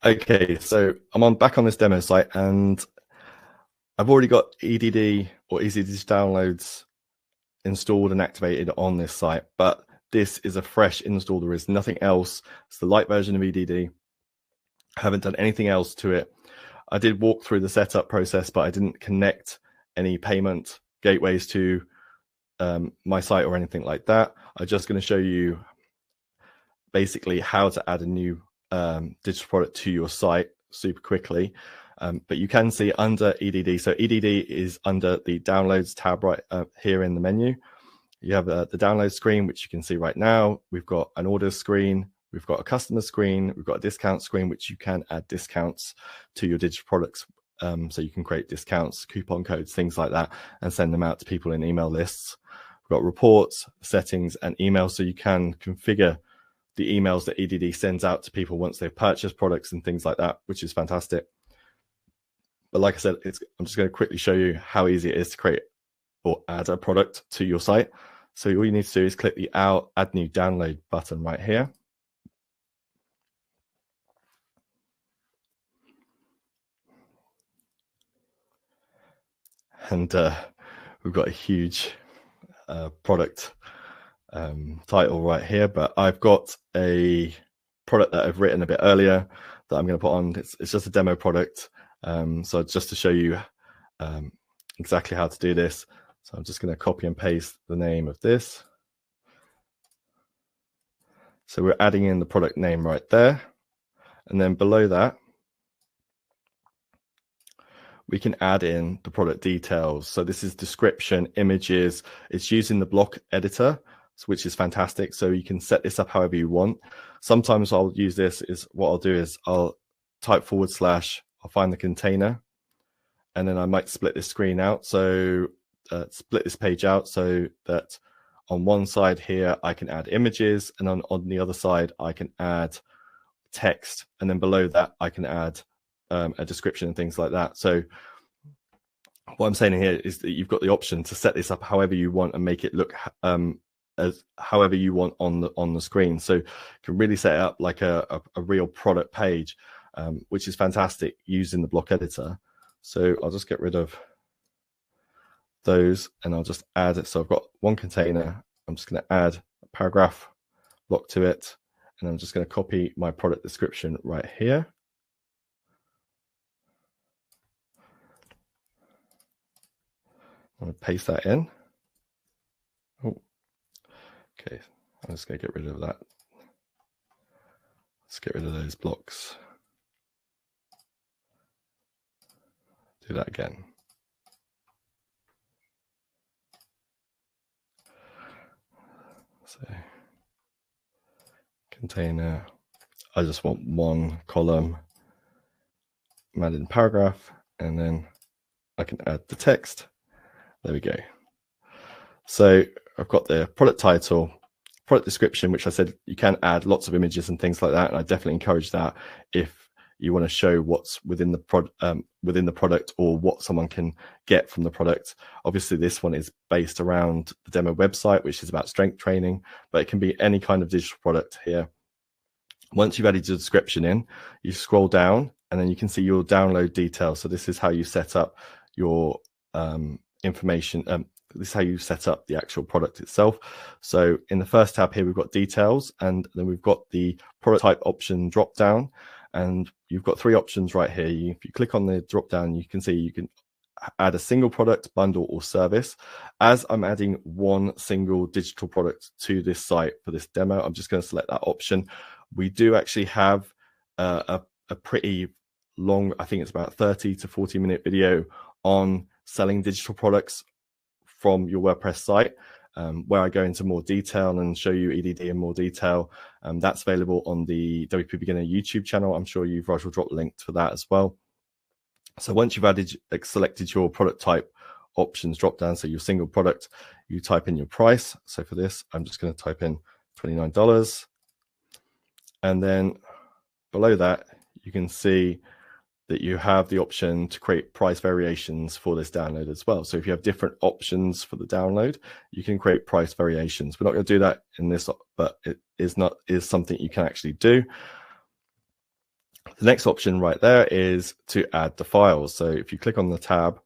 Okay, so I'm back on this demo site, and I've already got EDD or Easy Digital Downloads installed and activated on this site, but this is a fresh install. There is nothing else. It's the light version of EDD. I haven't done anything else to it. I did walk through the setup process, but I didn't connect any payment gateways to my site or anything like that. I'm just going to show you basically how to add a new digital product to your site super quickly. But you can see under EDD. So EDD is under the downloads tab right here in the menu. You have the download screen, which you can see right now. We've got an orders screen. We've got a customer screen. We've got a discount screen, which you can add discounts to your digital products. So you can create discounts, coupon codes, things like that, and send them out to people in email lists. We've got reports, settings, and emails. So you can configure the emails that EDD sends out to people once they've purchased products and things like that, which is fantastic. But like I said, I'm just going to quickly show you how easy it is to create or add a product to your site. So all you need to do is click the add new download button right here. And we've got a huge product title right here, but I've got a product that I've written a bit earlier that I'm going to put on. It's just a demo product. So just to show you exactly how to do this. So I'm just going to copy and paste the name of this. So we're adding in the product name right there. And then below that, we can add in the product details. So this is description, images. It's using the block editor, which is fantastic. So you can set this up however you want. Sometimes I'll use this what I'll do is I'll type / I'll find the container, and then I might split this screen out. So split this page out so that on one side here, I can add images, and on the other side, I can add text. And then below that, I can add a description and things like that. So what I'm saying here is that you've got the option to set this up however you want and make it look as however you want on the screen. So you can really set it up like a real product page, which is fantastic using the block editor. So I'll just get rid of those and I'll just add it. So I've got one container. I'm just going to add a paragraph block to it, and I'm just going to copy my product description right here. I'm going to paste that in. Oh, okay. I'm just going to get rid of that. Let's get rid of those blocks. Do that again. So container, I just want one column, I'm adding paragraph, and then I can add the text. There we go. So I've got the product title, product description, which I said you can add lots of images and things like that. And I definitely encourage that if you want to show what's within the product or what someone can get from the product. Obviously, this one is based around the demo website, which is about strength training, but it can be any kind of digital product here. Once you've added your description in, you scroll down and then you can see your download details. So this is how you set up your information. This is how you set up the actual product itself. So in the first tab here, we've got details, and then we've got the product type option drop down, and you've got three options right here. If you click on the drop down, you can see you can add a single product, bundle, or service. As I'm adding one single digital product to this site for this demo, I'm just going to select that option. We do actually have a pretty long, I think it's about 30 to 40 minute video on selling digital products from your WordPress site, where I go into more detail and show you EDD in more detail. That's available on the WP Beginner YouTube channel. I'm sure Raj will drop links for that as well. So once you've selected your product type options drop down, so your single product, you type in your price. So for this, I'm just going to type in $29. And then below that, you can see that you have the option to create price variations for this download as well. So if you have different options for the download, you can create price variations. We're not going to do that in this, but it is something you can actually do. The next option right there is to add the files. So if you click on the tab,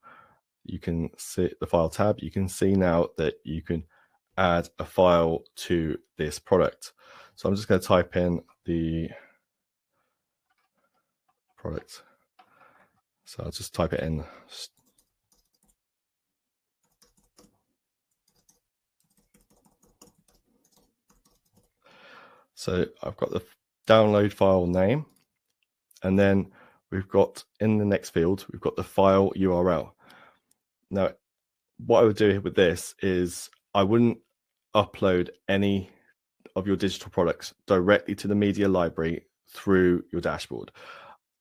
you can see the file tab. You can see now that you can add a file to this product. So I'm just going to type in the product. So I'll just type it in. So I've got the download file name, and then we've got in the next field, we've got the file URL. Now, what I would do with this is I wouldn't upload any of your digital products directly to the media library through your dashboard.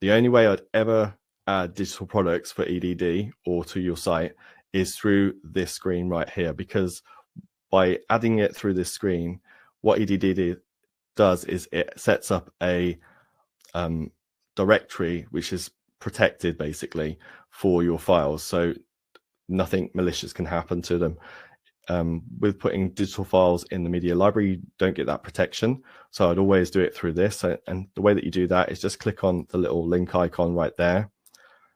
The only way I'd ever add digital products for EDD or to your site is through this screen right here, because by adding it through this screen, what EDD does is it sets up a directory which is protected basically for your files, so nothing malicious can happen to them. With putting digital files in the media library, you don't get that protection, so I'd always do it through this. And the way that you do that is just click on the little link icon right there,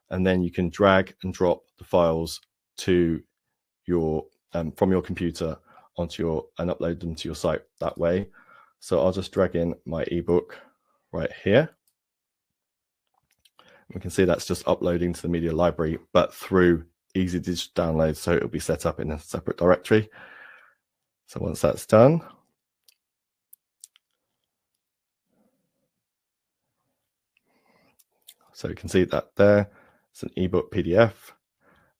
and then you can drag and drop the files to your from your computer onto your and upload them to your site that way. So I'll just drag in my ebook right here. We can see that's just uploading to the media library, but through easy digital download, so it'll be set up in a separate directory. So once that's done, so you can see that there, it's an ebook PDF.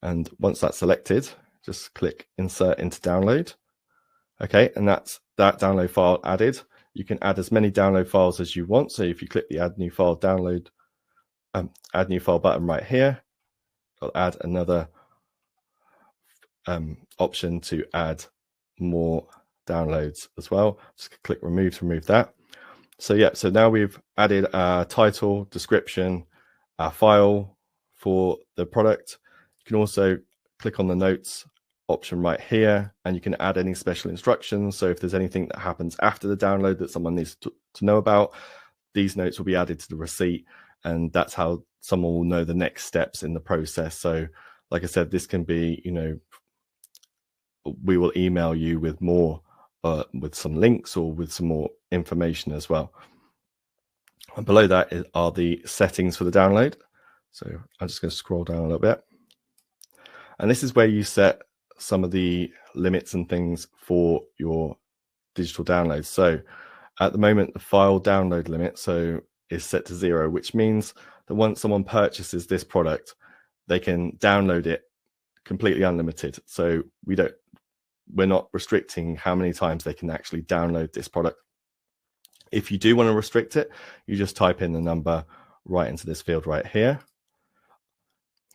And once that's selected, just click insert into download. Okay, and that's that download file added. You can add as many download files as you want. So if you click the add new file download, add new file button right here, it'll add another option to add more downloads as well. Just click remove to remove that. So yeah, so now we've added a title, description, a file for the product. You can also click on the notes option right here, and you can add any special instructions. So if there's anything that happens after the download that someone needs to know about, these notes will be added to the receipt, and that's how someone will know the next steps in the process. So like I said, this can be, you know, we will email you with more with some links or with some more information as well. And below that are the settings for the download. So I'm just going to scroll down a little bit, and this is where you set some of the limits and things for your digital downloads. So at the moment, the file download limit is set to 0, which means that once someone purchases this product, they can download it completely unlimited. So we're not restricting how many times they can actually download this product. If you do want to restrict it, you just type in the number right into this field right here.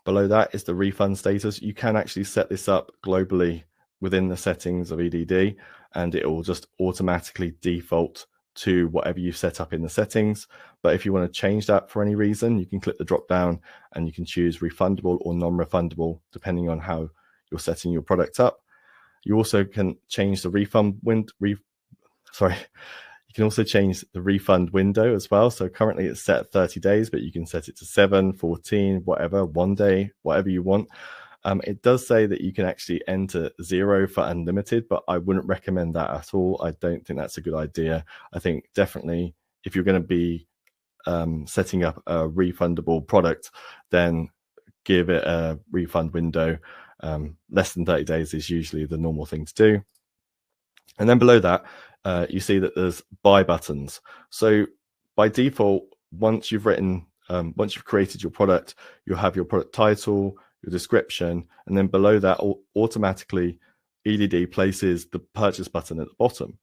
Below that is the refund status. You can actually set this up globally within the settings of EDD, and it will just automatically default to whatever you've set up in the settings. But if you want to change that for any reason, you can click the drop down and you can choose refundable or non-refundable, depending on how you're setting your product up. You also can change the refund You can also change the refund window as well. So currently it's set at 30 days, but you can set it to 7, 14, whatever, 1 day, whatever you want. It does say that you can actually enter 0 for unlimited, but I wouldn't recommend that at all. I don't think that's a good idea. I think definitely if you're going to be setting up a refundable product, then give it a refund window. Less than 30 days is usually the normal thing to do. And then below that, you see that there's buy buttons. So by default, once you've created your product, you'll have your product title, your description, and then below that, automatically EDD places the purchase button at the bottom.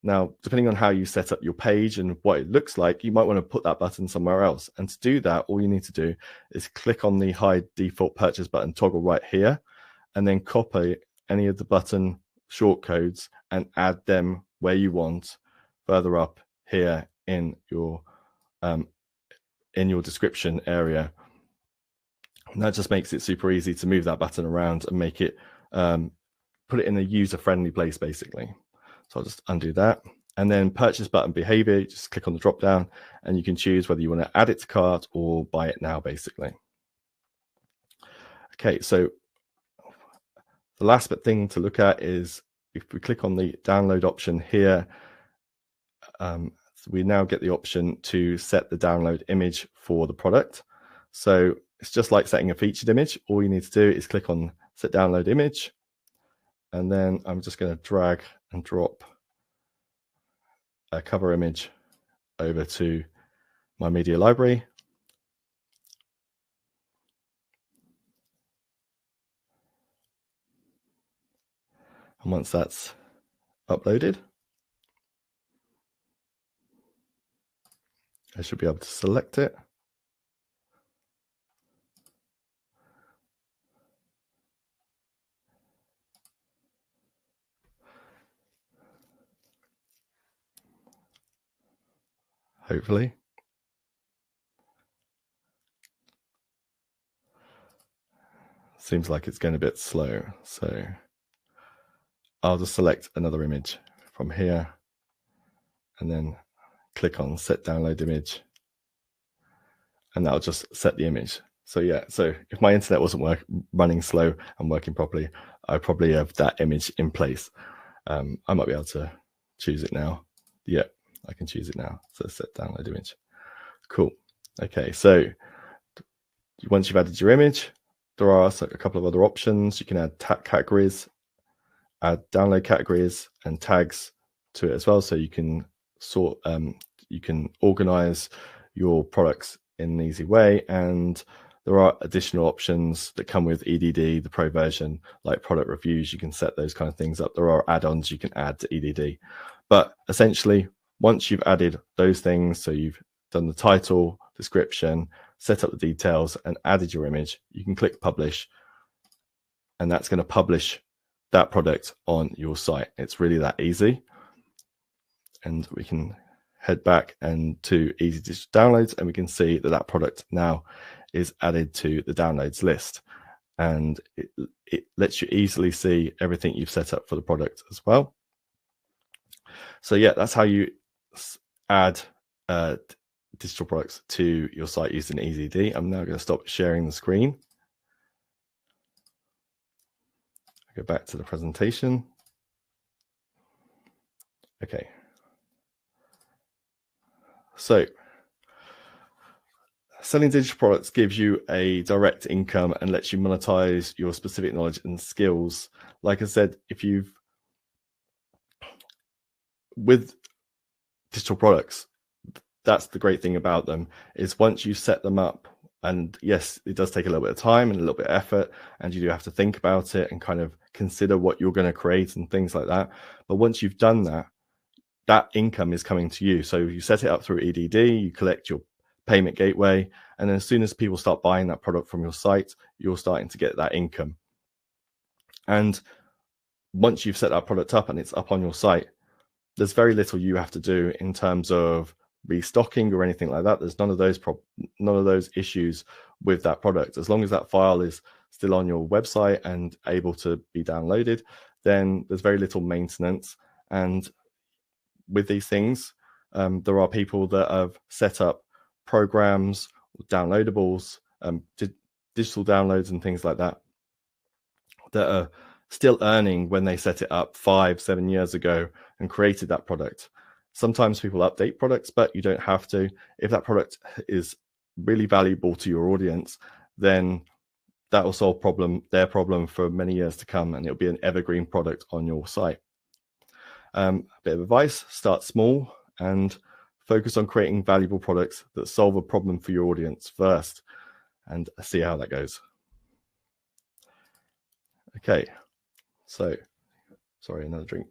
Now, depending on how you set up your page and what it looks like, you might want to put that button somewhere else. And to do that, all you need to do is click on the hide default purchase button toggle right here, and then copy any of the button shortcodes and add them where you want further up here in your description area. And that just makes it super easy to move that button around and make it put it in a user-friendly place basically. So I'll just undo that, and then purchase button behavior, you just click on the drop down and you can choose whether you want to add it to cart or buy it now basically. Okay, so the last thing to look at is if we click on the download option here, we now get the option to set the download image for the product. So it's just like setting a featured image. All you need to do is click on set download image, and then I'm just going to drag and drop a cover image over to my media library. And once that's uploaded, I should be able to select it. Hopefully. Seems like it's going a bit slow. So I'll just select another image from here and then click on set download image. And that'll just set the image. So yeah, so if my internet wasn't running slow and working properly, I probably have that image in place. I might be able to choose it now. Yeah, I can choose it now. So set download image. Cool. Okay, so once you've added your image, there are a couple of other options. You can add categories, add download categories and tags to it as well. So you can sort, you can organize your products in an easy way. And there are additional options that come with EDD, the pro version, like product reviews. You can set those kind of things up. There are add-ons you can add to EDD. But essentially, once you've added those things, so you've done the title, description, set up the details, and added your image, you can click publish. And that's going to publish that product on your site. It's really that easy. And we can head back and to easy digital downloads, and we can see that that product now is added to the downloads list. And it lets you easily see everything you've set up for the product as well. So yeah, that's how you add digital products to your site using EZD. I'm now going to stop sharing the screen. Go back to the presentation. Okay. So selling digital products gives you a direct income and lets you monetize your specific knowledge and skills. Like I said, with digital products, that's the great thing about them, is once you set them up, and yes, it does take a little bit of time and a little bit of effort, and you do have to think about it and kind of consider what you're going to create and things like that. But once you've done that, that income is coming to you. So you set it up through EDD, you collect your payment gateway, and then as soon as people start buying that product from your site, you're starting to get that income. And once you've set that product up and it's up on your site, there's very little you have to do in terms of restocking or anything like that. There's none of those issues with that product. As long as that file is still on your website and able to be downloaded, then there's very little maintenance. And with these things, there are people that have set up programs, downloadables, digital downloads and things like that, that are still earning when they set it up 5-7 years ago and created that product. Sometimes people update products, but you don't have to. If that product is really valuable to your audience, then that will solve their problem for many years to come, and it'll be an evergreen product on your site. A bit of advice: start small and focus on creating valuable products that solve a problem for your audience first, and see how that goes. Okay, so sorry, another drink.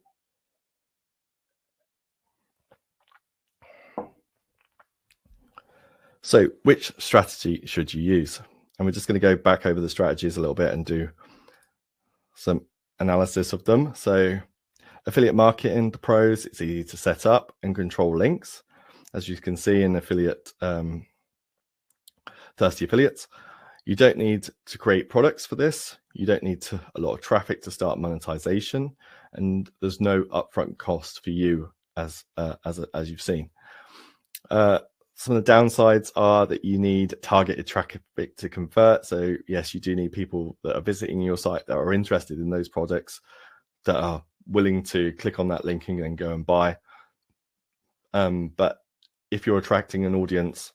So which strategy should you use? And we're just going to go back over the strategies a little bit and do some analysis of them. So affiliate marketing, the pros: it's easy to set up and control links. As you can see in affiliate, Thirsty Affiliates, you don't need to create products for this. You don't need a lot of traffic to start monetization, and there's no upfront cost for you as you've seen. Some of the downsides are that you need targeted traffic to convert. So yes, you do need people that are visiting your site that are interested in those products, that are willing to click on that link and then go and buy. But if you're attracting an audience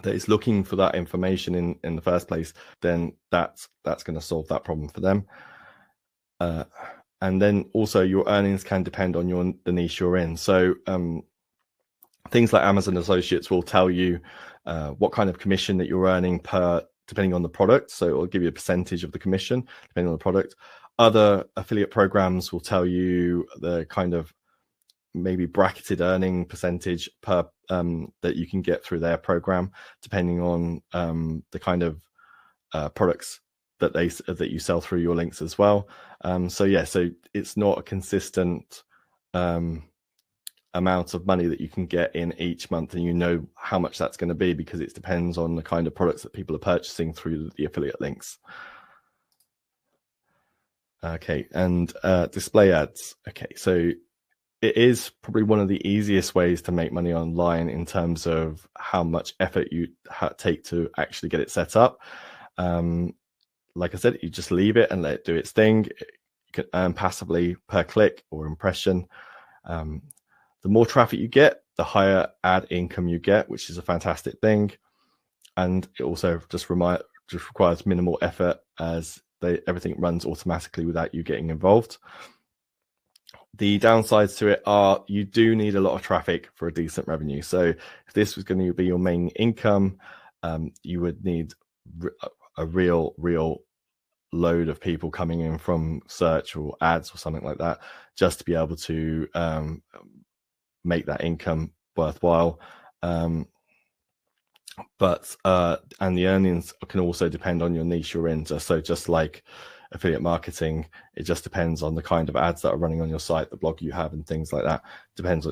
that is looking for that information in the first place, then that's going to solve that problem for them. And then also your earnings can depend on the niche you're in. So things like Amazon Associates will tell you what kind of commission that you're earning depending on the product. So it will give you a percentage of the commission depending on the product. Other affiliate programs will tell you the kind of maybe bracketed earning percentage per that you can get through their program, depending on the kind of products that you sell through your links as well. So it's not a consistent amount of money that you can get in each month, and you know how much that's going to be, because it depends on the kind of products that people are purchasing through the affiliate links. Okay, and display ads. Okay, so it is probably one of the easiest ways to make money online in terms of how much effort you take to actually get it set up. Like I said, you just leave it and let it do its thing. You can earn passively per click or impression. The more traffic you get, the higher ad income you get, which is a fantastic thing. And it also just requires minimal effort, as everything runs automatically without you getting involved. The downsides to it are you do need a lot of traffic for a decent revenue. So if this was going to be your main income, you would need a real load of people coming in from search or ads or something like that, just to be able to make that income worthwhile. But and the earnings can also depend on your niche you're into. So just like affiliate marketing, it just depends on the kind of ads that are running on your site, the blog you have, and things like that. Depends,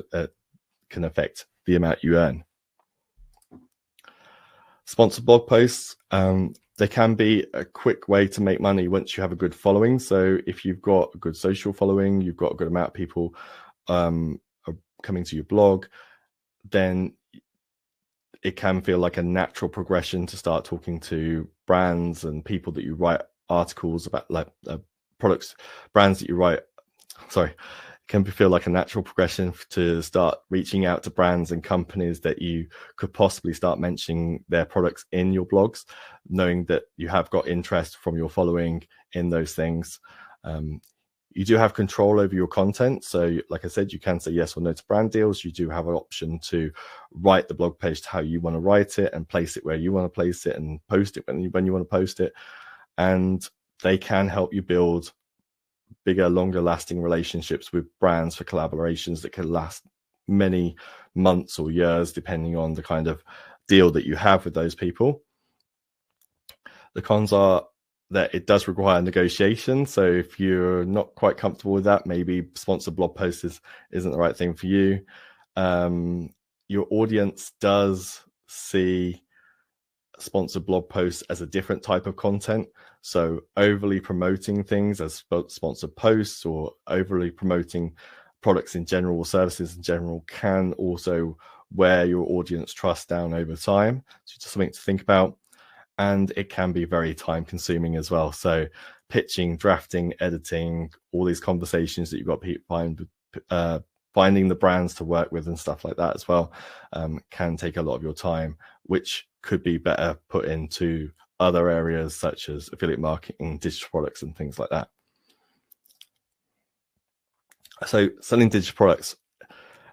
can affect the amount you earn. Sponsored blog posts, they can be a quick way to make money once you have a good following. So if you've got a good social following, you've got a good amount of people are coming to your blog, then it can feel like a natural progression to start talking to brands and people that you write articles about, like products, brands that you write. Sorry, it can feel like a natural progression to start reaching out to brands and companies that you could possibly start mentioning their products in your blogs, knowing that you have got interest from your following in those things. You do have control over your content. So like I said, you can say yes or no to brand deals. You do have an option to write the blog post how you want to write it and place it where you want to place it and post it when you want to post it. And they can help you build bigger, longer lasting relationships with brands for collaborations that can last many months or years, depending on the kind of deal that you have with those people. The cons are that it does require negotiation. So if you're not quite comfortable with that, maybe sponsored blog posts isn't the right thing for you. Your audience does see sponsored blog posts as a different type of content. So overly promoting things as sponsored posts or overly promoting products in general or services in general can also wear your audience trust down over time. So just something to think about. And it can be very time consuming as well. So pitching, drafting, editing, all these conversations that you've got finding the brands to work with and stuff like that as well, can take a lot of your time, which could be better put into other areas such as affiliate marketing, digital products, and things like that. So selling digital products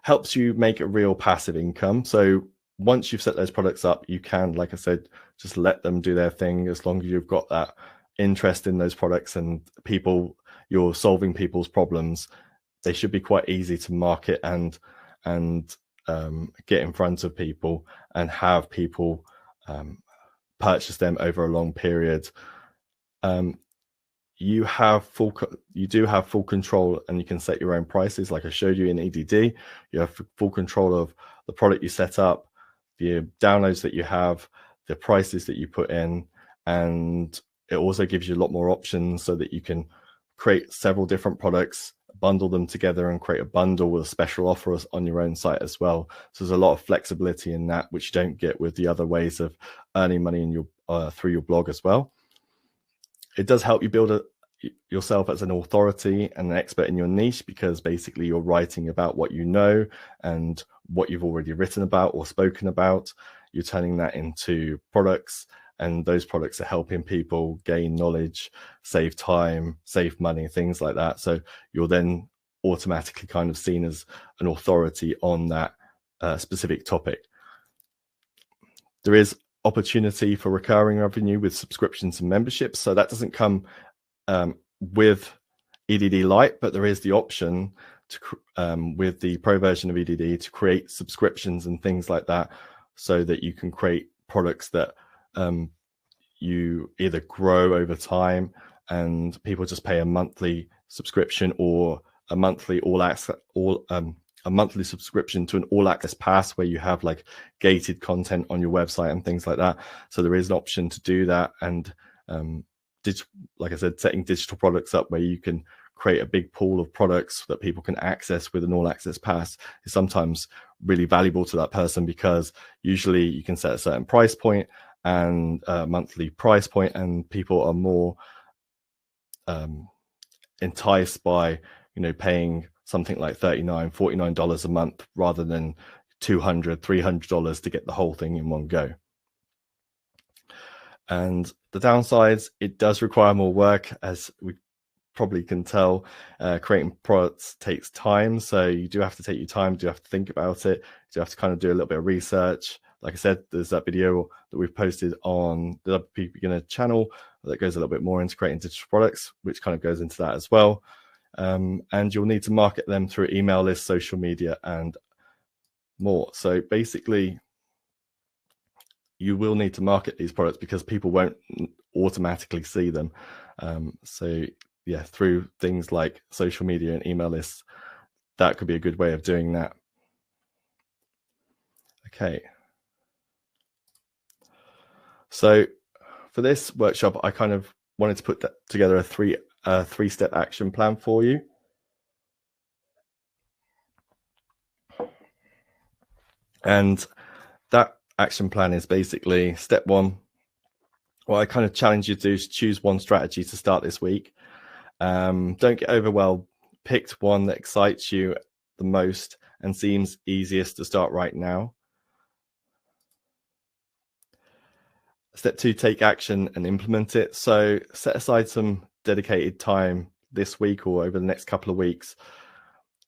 helps you make a real passive income. So once you've set those products up, you can, like I said, just let them do their thing. As long as you've got that interest in those products and you're solving people's problems, they should be quite easy to market and get in front of people and have people purchase them over a long period. You do have full control, and you can set your own prices. Like I showed you in EDD, you have full control of the product you set up, the downloads that you have, the prices that you put in, and it also gives you a lot more options so that you can create several different products, bundle them together, and create a bundle with a special offer on your own site as well. So there's a lot of flexibility in that, which you don't get with the other ways of earning money in your through your blog as well. It does help you build yourself as an authority and an expert in your niche, because basically you're writing about what you know and what you've already written about or spoken about. You're turning that into products, and those products are helping people gain knowledge, save time, save money, things like that. So you're then automatically kind of seen as an authority on that specific topic. There is opportunity for recurring revenue with subscriptions and memberships. So that doesn't come with EDD Lite, but there is the option to with the pro version of EDD to create subscriptions and things like that, so that you can create products that you either grow over time and people just pay a monthly subscription, or a monthly a monthly subscription to an all access pass where you have like gated content on your website and things like that. So there is an option to do that, and like I said, setting digital products up where you can create a big pool of products that people can access with an all access pass is sometimes really valuable to that person, because usually you can set a certain price point and a monthly price point, and people are more enticed by, you know, paying something like $39, $49 a month rather than $200, $300 to get the whole thing in one go. And the downsides, it does require more work, as we probably can tell. Creating products takes time, so you do have to take your time, do have to think about it, you do have to kind of do a little bit of research. Like I said, there's that video that we've posted on the WP Beginner channel that goes a little bit more into creating digital products, which kind of goes into that as well. And you'll need to market them through email lists, social media, and more. So basically, you will need to market these products because people won't automatically see them. So yeah, through things like social media and email lists, that could be a good way of doing that. Okay. So for this workshop, I kind of wanted to put together a three-step action plan for you. And that action plan is basically step one. Well, I kind of challenge you to do is choose one strategy to start this week. Don't get overwhelmed. Pick one that excites you the most and seems easiest to start right now. Step two, take action and implement it. So set aside some dedicated time this week or over the next couple of weeks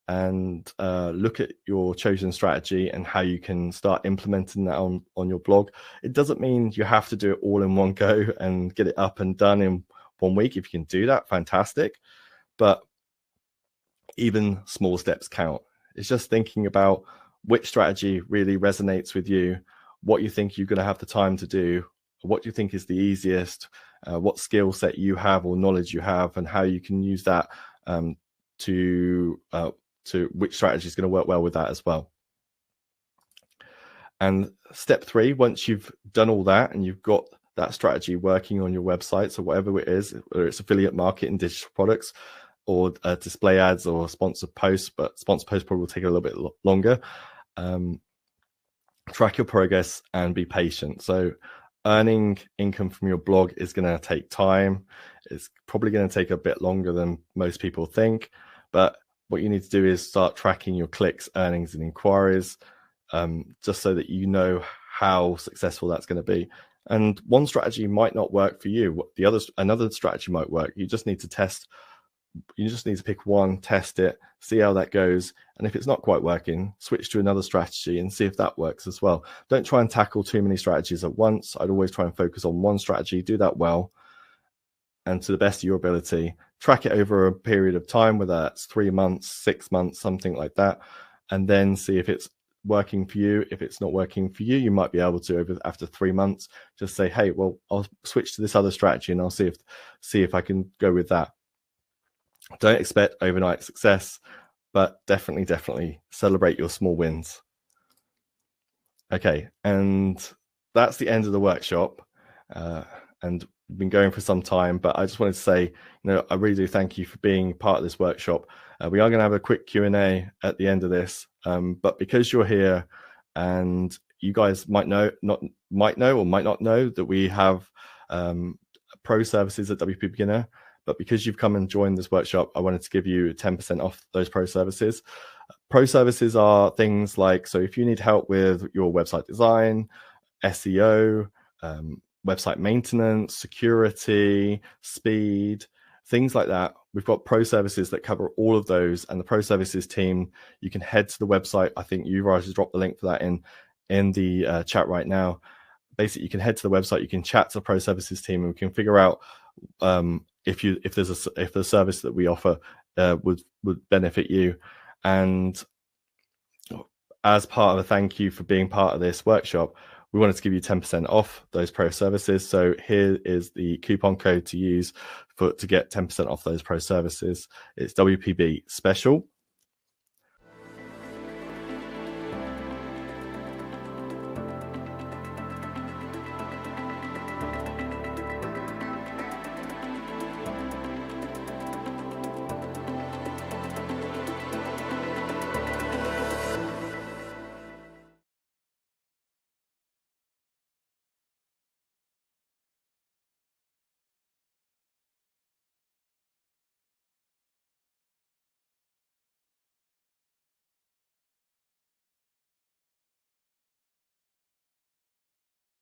and look at your chosen strategy and how you can start implementing that on your blog. It doesn't mean you have to do it all in one go and get it up and done in 1 week. If you can do that, fantastic. But even small steps count. It's just thinking about which strategy really resonates with you, what you think you're going to have the time to do, what you think is the easiest, what skill set you have or knowledge you have, and how you can use that to which strategy is going to work well with that as well. And step three, once you've done all that and you've got that strategy working on your website, so whatever it is, whether it's affiliate marketing, digital products, or display ads or sponsored posts, but sponsored posts probably will take a little bit longer. Track your progress and be patient. So earning income from your blog is going to take time. It's probably going to take a bit longer than most people think, but what you need to do is start tracking your clicks, earnings, and inquiries, just so that you know how successful that's going to be. And one strategy might not work for you. Another strategy might work. You just need to test. You just need to pick one, test it, see how that goes. And if it's not quite working, switch to another strategy and see if that works as well. Don't try and tackle too many strategies at once. I'd always try and focus on one strategy, do that well, and to the best of your ability. Track it over a period of time, whether that's 3 months, 6 months, something like that, and then see if it's working for you. If it's not working for you, you might be able to, after 3 months, just say, hey, well, I'll switch to this other strategy and I'll see if I can go with that. Don't expect overnight success, but definitely celebrate your small wins. Okay, and that's the end of the workshop. And we've been going for some time, but I just wanted to say, I really do thank you for being part of this workshop. We are going to have a quick Q&A at the end of this, but because you're here and you guys might know or might not know that we have pro services at WP Beginner. But because you've come and joined this workshop, I wanted to give you 10% off those pro services. Pro services are things like, so if you need help with your website design, SEO, website maintenance, security, speed, things like that, we've got pro services that cover all of those. And the pro services team, you can head to the website. I think you've already dropped the link for that in the chat right now. Basically, you can head to the website, you can chat to the pro services team, and we can figure out if the service that we offer would benefit you. And as part of a thank you for being part of this workshop, we wanted to give you 10% off those pro services. So here is the coupon code to use to get 10% off those pro services. It's WPB special.